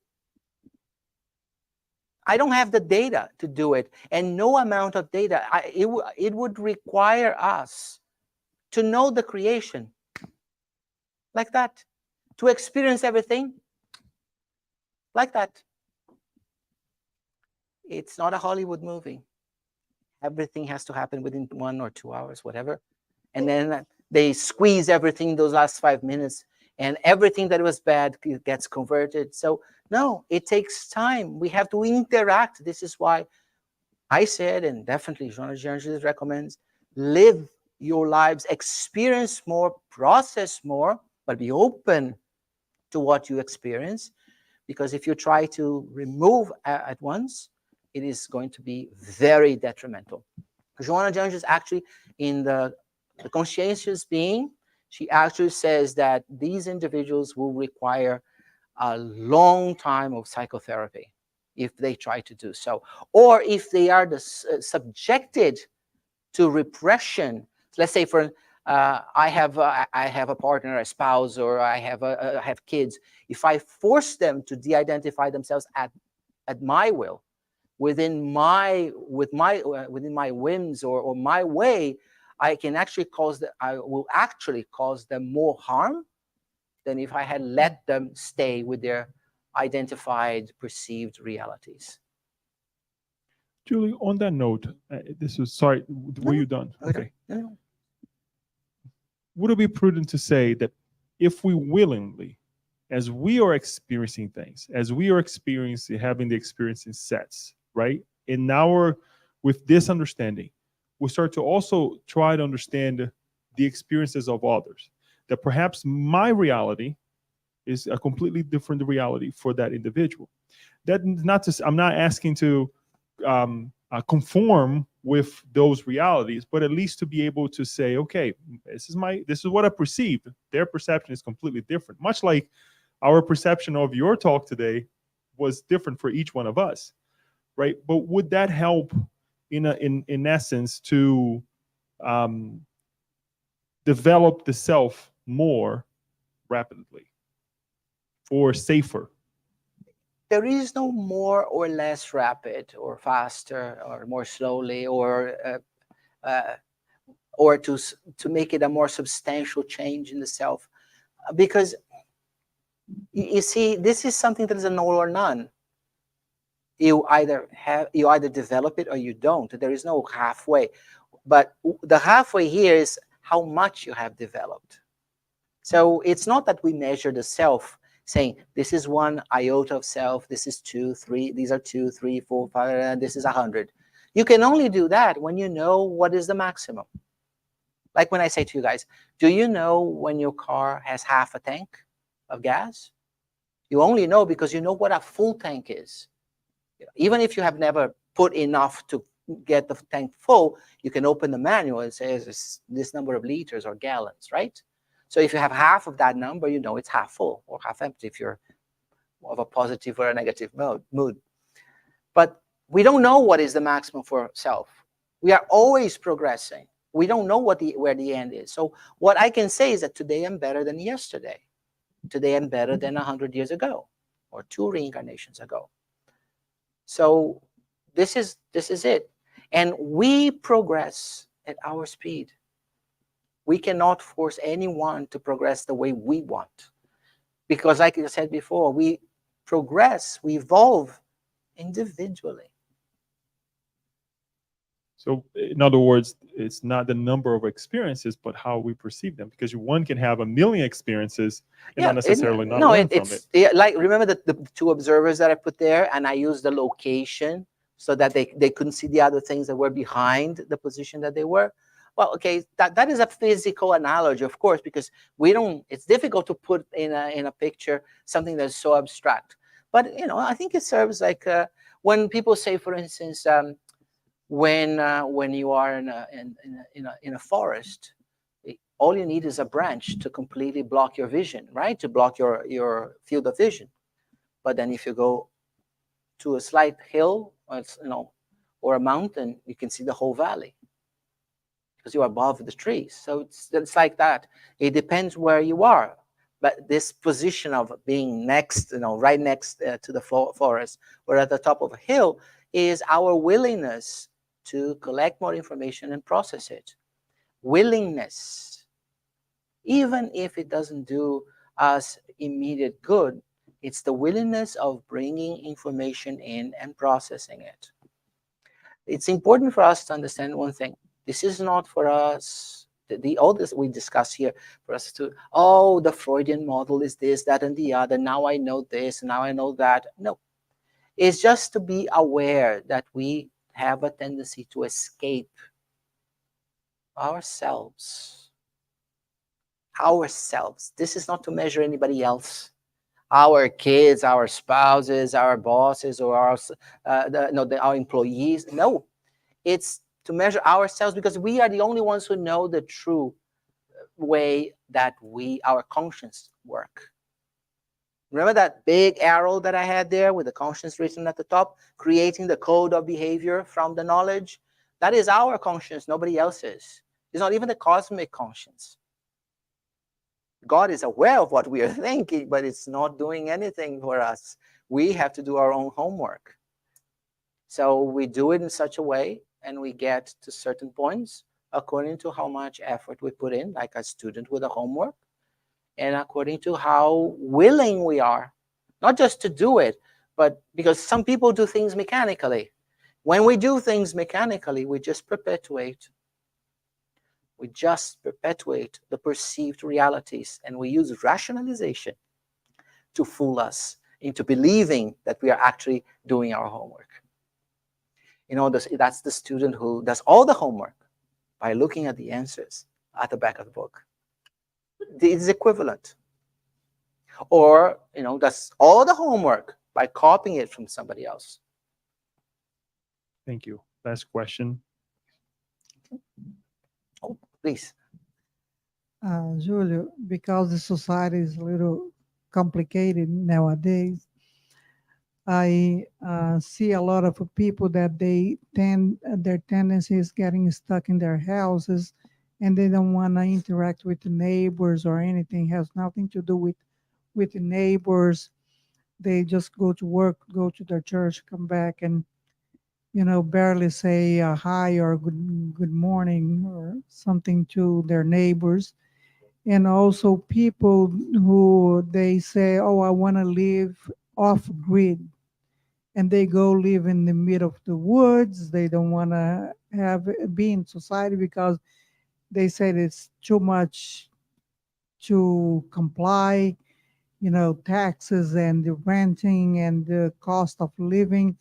I don't have the data to do it, and no amount of data. It would require us to know the creation like that, to experience everything like that. It's not a Hollywood movie. Everything has to happen within 1 or 2 hours, whatever. And then they squeeze everything those last 5 minutes, and everything that was bad gets converted. So no, it takes time. We have to interact. This is why I said, and definitely Jean recommends, live your lives, experience more, process more, but be open to what you experience. Because if you try to remove at once, it is going to be very detrimental. Joanna Jones is actually in the conscientious being. She actually says that these individuals will require a long time of psychotherapy if they try to do so, or if they are subjected to repression. Let's say I have a partner, a spouse, or I have kids. If I force them to de-identify themselves at my will, within my whims or my way, I will actually cause them more harm than if I had let them stay with their identified, perceived realities. Julie, on that note, sorry, were you done? Okay. No. Would it be prudent to say that if we willingly, as we are experiencing things, as we are having the experiencing sets, right? And now with this understanding, we start to also try to understand the experiences of others. That perhaps my reality is a completely different reality for that individual. I'm not asking to conform with those realities, but at least to be able to say, okay, this is what I perceived. Their perception is completely different. Much like our perception of your talk today was different for each one of us, right? But would that help in essence to develop the self more rapidly or safer? There is no more or less rapid or faster or more slowly or to make it a more substantial change in the self, because you see, this is something that is an all or none. You either develop it or you don't. There is no halfway. But the halfway here is how much you have developed. So it's not that we measure the self saying this is 1 iota of self, this is 2, 3, these are 2, 3, 4, 5, and this is 100. You can only do that when you know what is the maximum. Like when I say to you guys, do you know when your car has half a tank of gas? You only know because you know what a full tank is. Even if you have never put enough to get the tank full, you can open the manual and say it's this number of liters or gallons, right? So if you have half of that number, you know it's half full or half empty if you're of a positive or a negative mood. But we don't know what is the maximum for self. We are always progressing. We don't know where the end is. So what I can say is that today I'm better than yesterday. Today I'm better than 100 years ago or 2 reincarnations ago. So this is it. And we progress at our speed. We cannot force anyone to progress the way we want. Because like I said before, we progress, we evolve individually. So in other words, it's not the number of experiences, but how we perceive them. Because one can have a million experiences and not necessarily not learn from it. Yeah, like remember the 2 observers that I put there, and I used the location so that they couldn't see the other things that were behind the position that they were. Well, okay, that is a physical analogy, of course, because it's difficult to put in a picture something that's so abstract. But I think it serves like when people say, for instance, when you are in a forest, all you need is a branch to completely block your vision, right? To block your field of vision. But then if you go to a slight hill, or a mountain, you can see the whole valley because you're above the trees. So it's like that. It depends where you are. But this position of being next, right next to the forest or at the top of a hill is our willingness to collect more information and process it. Willingness. Even if it doesn't do us immediate good, it's the willingness of bringing information in and processing it. It's important for us to understand one thing. This is not for us, all this we discuss here, for us to, the Freudian model is this, that, and the other. Now I know this, now I know that. No. It's just to be aware that we have a tendency to escape ourselves. Ourselves. This is not to measure anybody else. Our kids, our spouses, our bosses, or our employees. No. It's to measure ourselves because we are the only ones who know the true way that our conscience work. Remember that big arrow that I had there with the conscience written at the top, creating the code of behavior from the knowledge? That is our conscience, nobody else's. It's not even the cosmic conscience. God is aware of what we are thinking, but it's not doing anything for us. We have to do our own homework. So we do it in such a way, and we get to certain points according to how much effort we put in, like a student with a homework, and according to how willing we are, not just to do it, but because some people do things mechanically. When we do things mechanically, we just perpetuate the perceived realities, and we use rationalization to fool us into believing that we are actually doing our homework. That's the student who does all the homework by looking at the answers at the back of the book. It is equivalent. Or, does all the homework by copying it from somebody else. Thank you. Last question. Oh, please. Julio, because the society is a little complicated nowadays, I see a lot of people that their tendency is getting stuck in their houses, and they don't want to interact with the neighbors or anything. It has nothing to do with the neighbors. They just go to work, go to their church, come back, and barely say hi or good morning or something to their neighbors. And also people who they say, oh, I want to live off grid, and they go live in the middle of the woods. They don't want to be in society because they said it's too much to comply, taxes and the renting and the cost of living,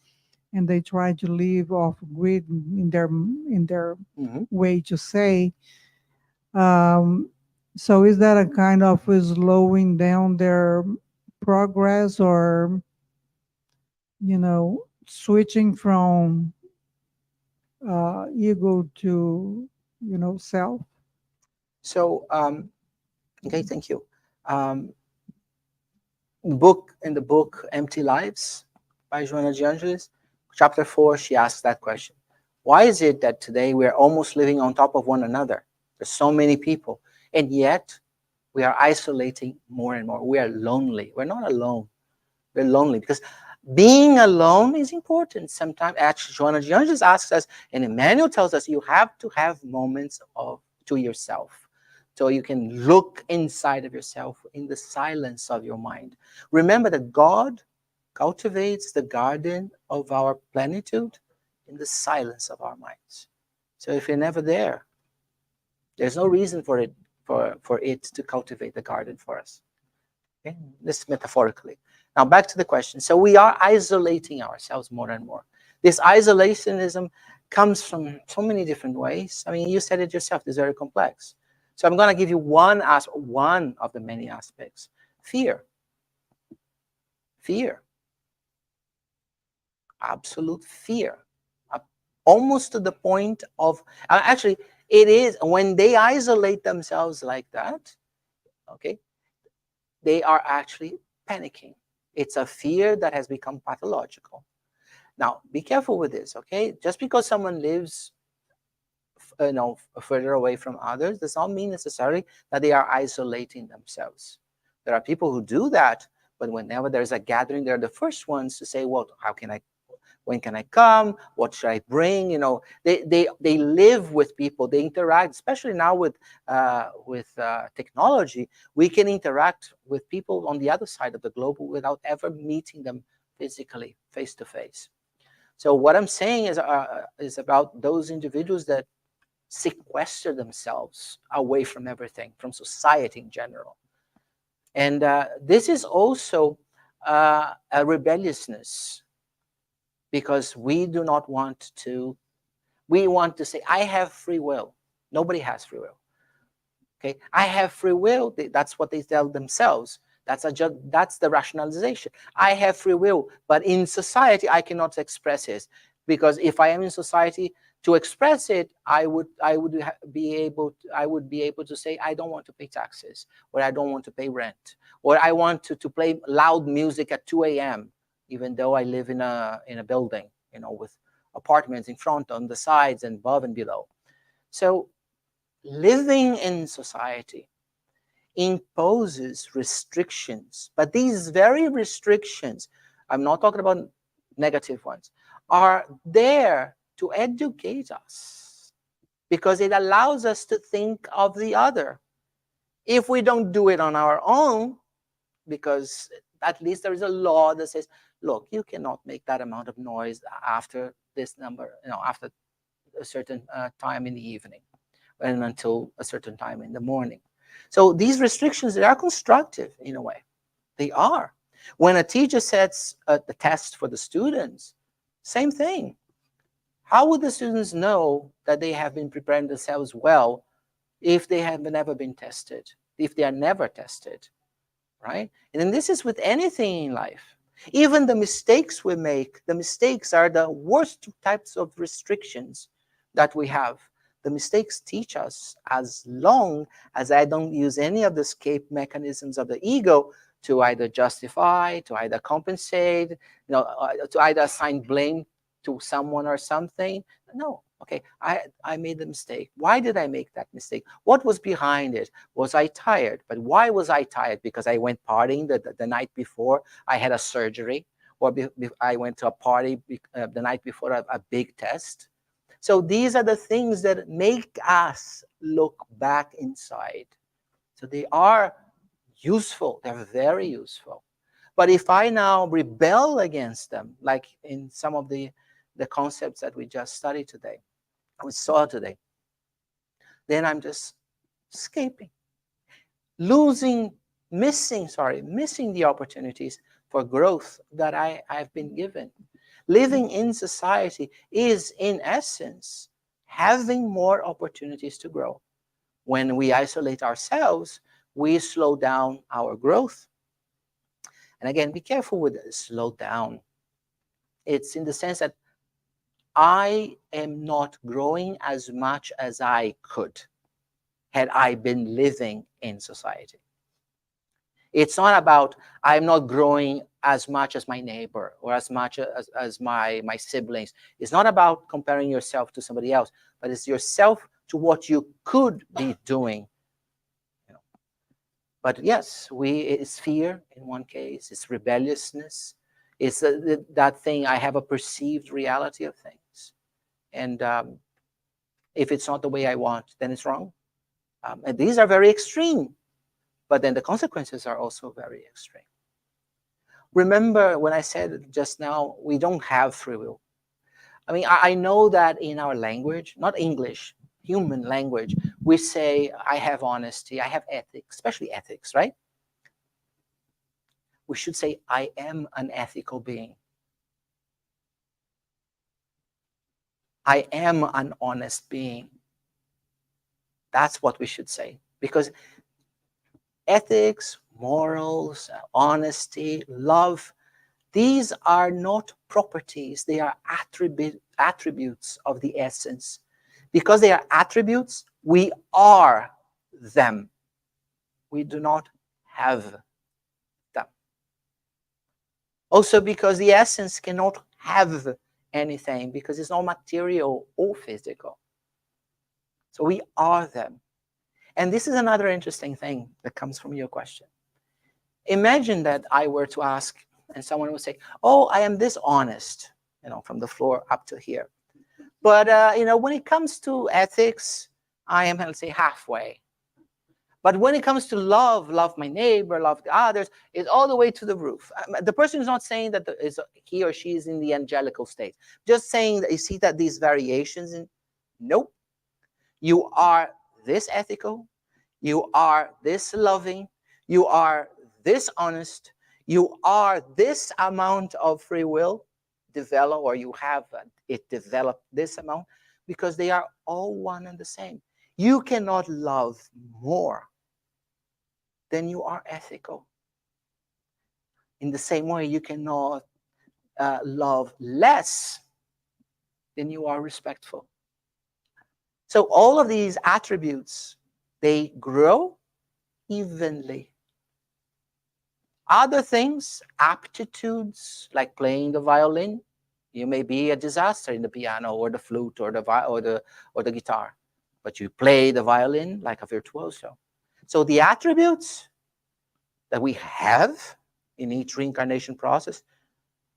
and they try to live off grid in their way to say. So is that a kind of slowing down their progress, or switching from ego to self? So, okay, thank you. In the book Empty Lives by Joanna de Angelis, chapter 4, she asks that question. Why is it that today we're almost living on top of one another? There's so many people, and yet we are isolating more and more. We are lonely. We're not alone. We're lonely because being alone is important. Sometimes, actually, Joanna de Angelis asks us, and Emmanuel tells us, you have to have moments to yourself, so you can look inside of yourself in the silence of your mind. Remember that God cultivates the garden of our plenitude in the silence of our minds. So if you're never there, there's no reason for it to cultivate the garden for us. Okay? This metaphorically. Now back to the question. So we are isolating ourselves more and more. This isolationism comes from so many different ways. I mean, you said it yourself, it's very complex. So I'm going to give you one of the many aspects. Fear. Fear. Absolute fear. Almost to the point of, actually, it is when they isolate themselves like that, okay, they are actually panicking. It's a fear that has become pathological. Now, be careful with this, okay? Just because someone lives further away from others does not mean necessarily that they are isolating themselves. There are people who do that, but whenever there's a gathering, they're the first ones to say, well, when can I come? What should I bring? They live with people. They interact, especially now with technology. We can interact with people on the other side of the globe without ever meeting them physically, face to face. So what I'm saying is about those individuals that sequester themselves away from everything, from society in general. And this is also a rebelliousness, because we do not want to, we want to say, I have free will. Nobody has free will. Okay, I have free will. That's what they tell themselves. That's the rationalization. I have free will, but in society, I cannot express it, because if I am in society, To express it, I would be able to say, I don't want to pay taxes, or I don't want to pay rent, or I want to play loud music at 2 a.m., even though I live in a building, with apartments in front, on the sides, and above and below. So living in society imposes restrictions, but these very restrictions, I'm not talking about negative ones, are there to educate us, because it allows us to think of the other. If we don't do it on our own, because at least there is a law that says, look, you cannot make that amount of noise after this number, after a certain time in the evening, and until a certain time in the morning. So these restrictions, they are constructive in a way. They are. When a teacher sets the test for the students, same thing. How would the students know that they have been preparing themselves well if they have never been tested, if they are never tested, right? And then this is with anything in life. Even the mistakes we make, the mistakes are the worst types of restrictions that we have. The mistakes teach us, as long as I don't use any of the escape mechanisms of the ego to either justify, to either compensate, to either assign blame to someone or something. No, okay, I made the mistake. Why did I make that mistake? What was behind it? Was I tired? But why was I tired? Because I went partying the night before I had a surgery, or I went to a party the night before a big test. So these are the things that make us look back inside. So they are useful. They're very useful. But if I now rebel against them, like in some of the concepts that we just studied today, we saw today, then I'm just escaping, missing the opportunities for growth that I've been given. Living in society is, in essence, having more opportunities to grow. When we isolate ourselves, we slow down our growth. And again, be careful with slow down. It's in the sense that I am not growing as much as I could had I been living in society. It's not about I'm not growing as much as my neighbor or as much as my siblings. It's not about comparing yourself to somebody else, but it's yourself to what you could be doing. But yes, it's fear in one case, it's rebelliousness, it's that thing, I have a perceived reality of things. And if it's not the way I want, then it's wrong. And these are very extreme, but then the consequences are also very extreme. Remember when I said just now, we don't have free will. I mean, I know that in our language, not English, human language, we say, I have honesty, I have ethics, especially ethics, right? We should say, I am an ethical being. I am an honest being. That's what we should say. Because ethics, morals, honesty, love, these are not properties. They are attributes of the essence. Because they are attributes, we are them. We do not have them. Also because the essence cannot have anything, because it's not material or physical. So we are them. And this is another interesting thing that comes from your question. Imagine that I were to ask, and someone would say, oh, I am this honest, from the floor up to here. But, when it comes to ethics, I am, let's say, halfway. But when it comes to love my neighbor, love the others, it's all the way to the roof. The person is not saying that he or she is in the angelical state. Just saying that you see that these variations, nope. You are this ethical, you are this loving, you are this honest, you are this amount of free will develop, or you have it developed this amount, because they are all one and the same. You cannot love more than you are ethical. In the same way, you cannot love less than you are respectful. So all of these attributes, they grow evenly. Other things, aptitudes, like playing the violin, you may be a disaster in the piano or the flute or the guitar, but you play the violin like a virtuoso. So the attributes that we have in each reincarnation process,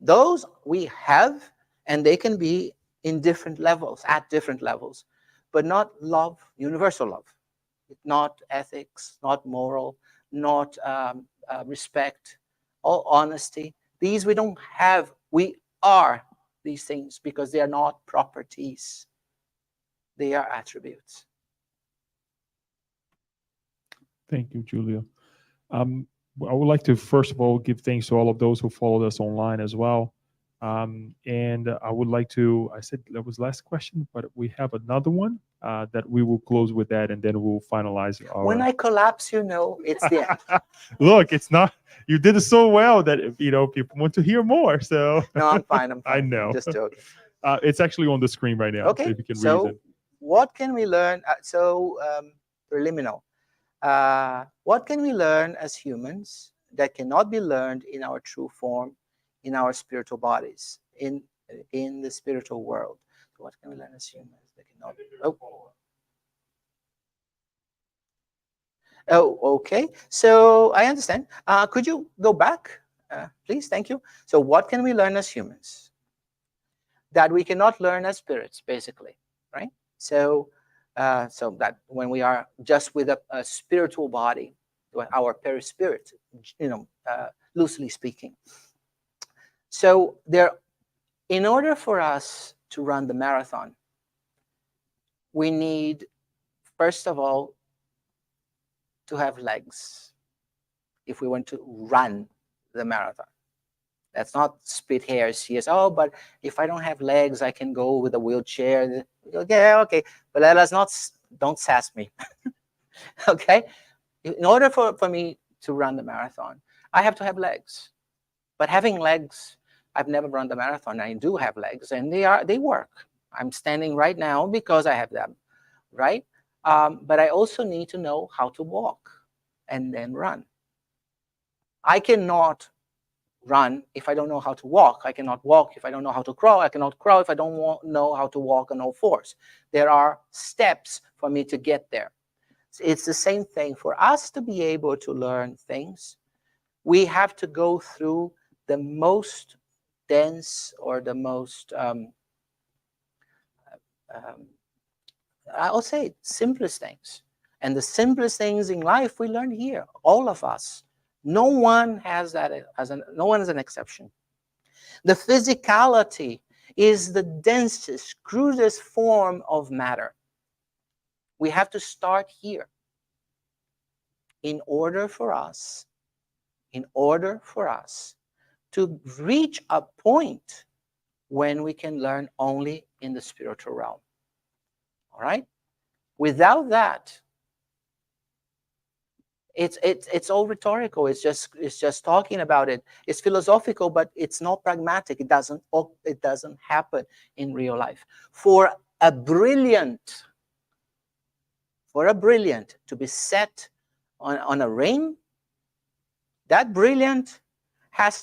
those we have, and they can be in different levels, at different levels, but not love, universal love, not ethics, not moral, not respect, or honesty. These we don't have. We are these things because they are not properties. They are attributes. Thank you, Julio. I would like to first of all give thanks to all of those who followed us online as well. And I would like to, I said that was last question, but we have another one that we will close with that, and then we'll finalize our. When I collapse, you know, it's the end. Look, it's not, you did it so well that, people want to hear more. So No, I'm fine. I'm fine. I know. I'm just joking. It's actually on the screen right now. Okay, So if you can so read it. what can we learn? Preliminary. What can we learn as humans that cannot be learned in our true form, in our spiritual bodies, in the spiritual world? So what can we learn as humans that cannot? Oh, okay. So I understand. Could you go back, please? Thank you. So what can we learn as humans that we cannot learn as spirits, basically, right? So that when we are just with a spiritual body, our perispirit, loosely speaking. So in order for us to run the marathon, we need, first of all, to have legs if we want to run the marathon. That's not split hairs. Yes, oh, but if I don't have legs, I can go with a wheelchair. Okay, but don't sass me. Okay? In order for me to run the marathon, I have to have legs. But having legs, I've never run the marathon. I do have legs, and they work. I'm standing right now because I have them, right? But I also need to know how to walk and then run. I cannot run if I don't know how to walk. I cannot walk if I don't know how to crawl. I cannot crawl if I don't know how to walk on all fours. There are steps for me to get there. It's the same thing. For us to be able to learn things, we have to go through the most dense or the most, I'll say, simplest things. And the simplest things in life we learn here, all of us. No one has that no one is an exception. The physicality is the densest, crudest form of matter. We have to start here in order for us to reach a point when we can learn only in the spiritual realm. All right? Without that, it's all rhetorical. It's just talking about it. It's philosophical, but it's not pragmatic. It doesn't happen in real life. For a brilliant to be set on a ring, that brilliant had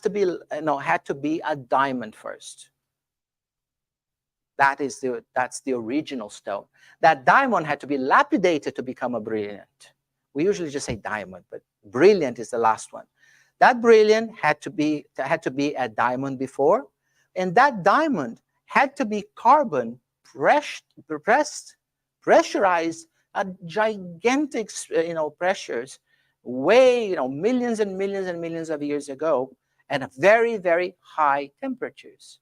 to be a diamond first. That's the original stone. That diamond had to be lapidated to become a brilliant. We usually just say diamond, but brilliant is the last one. That brilliant had to be a diamond before, and that diamond had to be carbon pressurized at gigantic, pressures, way, millions and millions and millions of years ago, and at very, very high temperatures.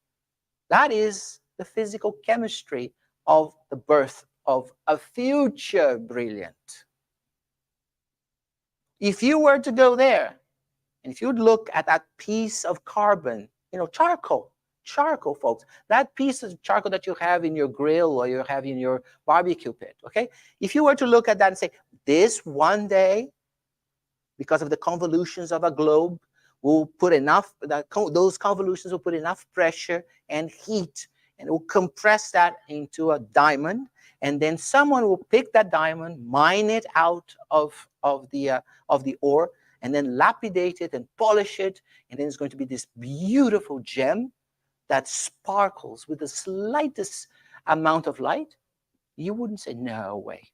That is the physical chemistry of the birth of a future brilliant. If you were to go there, and if you'd look at that piece of carbon, charcoal, folks, that piece of charcoal that you have in your grill or you have in your barbecue pit, okay? If you were to look at that and say, this one day, because of the convolutions of a globe, will put enough, those convolutions will put enough pressure and heat, and it will compress that into a diamond, And then someone will pick that diamond, mine it out of the ore, and then lapidate it and polish it. And then it's going to be this beautiful gem that sparkles with the slightest amount of light. You wouldn't say, no way.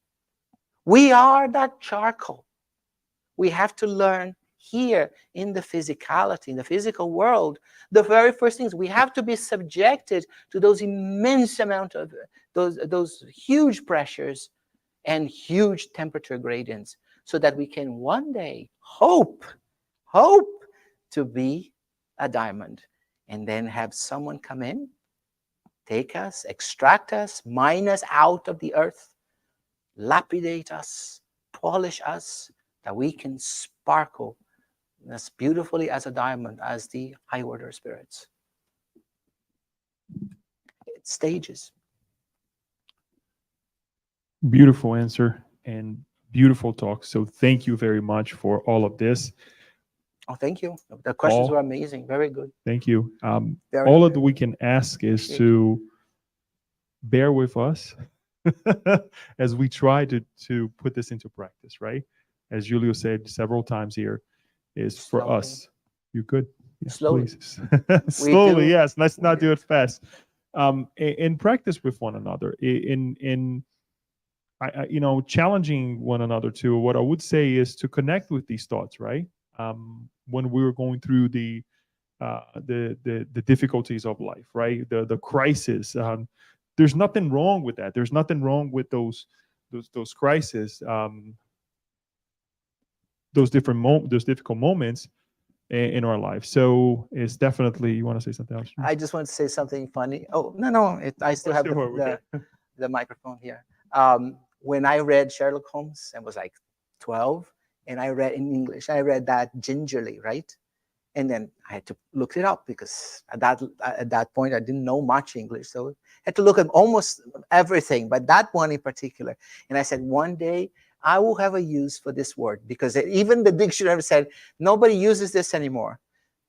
We are that charcoal. We have to learn here in the physicality, in the physical world, the very first things, we have to be subjected to those immense amount of, those huge pressures and huge temperature gradients, so that we can one day hope to be a diamond, and then have someone come in, take us, extract us, mine us out of the earth, lapidate us, polish us, that we can sparkle as beautifully as a diamond as the high order spirits. It's stages. Beautiful answer and beautiful talk. So thank you very much for all of this. Oh, thank you. The questions Paul, were amazing. Very good. Thank you. Very All good. that we can ask is Appreciate to bear with us as we try to put this into practice, right? As Julio said several times here, is for Slowly. us. You good? Yes, Slowly. please. Slowly, do- yes. Let's not do it fast. In practice with one another, challenging one another too. What I would say is to connect with these thoughts, right? When we were going through the difficulties of life, right? The crisis. There's nothing wrong with that. There's nothing wrong with those crises. Those difficult moments in our life. So it's definitely. You want to say something else? I just want to say something funny. Oh, no. I still have Sure, the microphone here. When I read Sherlock Holmes, I was like 12, and I read in English. I read that gingerly, right? And then I had to look it up, because at that point I didn't know much English, so I had to look at almost everything, but that one in particular. And I said, one day I will have a use for this word, because even the dictionary said nobody uses this anymore.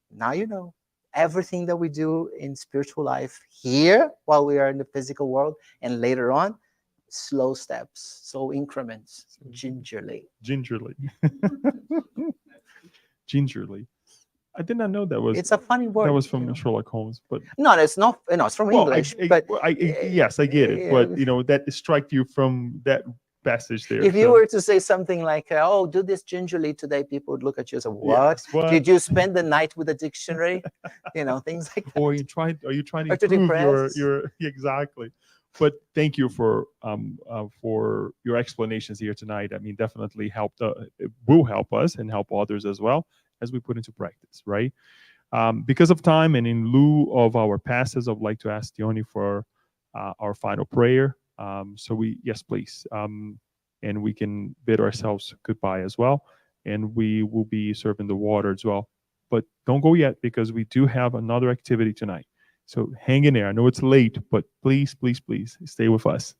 Now you know. Everything that we do in spiritual life here, while we are in the physical world, and later on, slow steps, slow increments, gingerly. Gingerly. Gingerly. I did not know that was. It's a funny word. That was from you know. Sherlock Holmes, but No, it's not. No, it's from English. But yes, I get it. But that struck you from that passage there. if you were to say something like, "Oh, do this gingerly today," people would look at you and say, "What? Yes, what? Did you spend the night with a dictionary?" Things like that. Or are you trying to Or to improve depress. your exactly? But thank you for your explanations here tonight. I mean, definitely it will help us and help others as well as we put into practice, right? Because of time and in lieu of our passes, I'd like to ask Diony for our final prayer. Yes, please. And we can bid ourselves goodbye as well. And we will be serving the water as well. But don't go yet, because we do have another activity tonight. So hang in there. I know it's late, but please, please, please stay with us.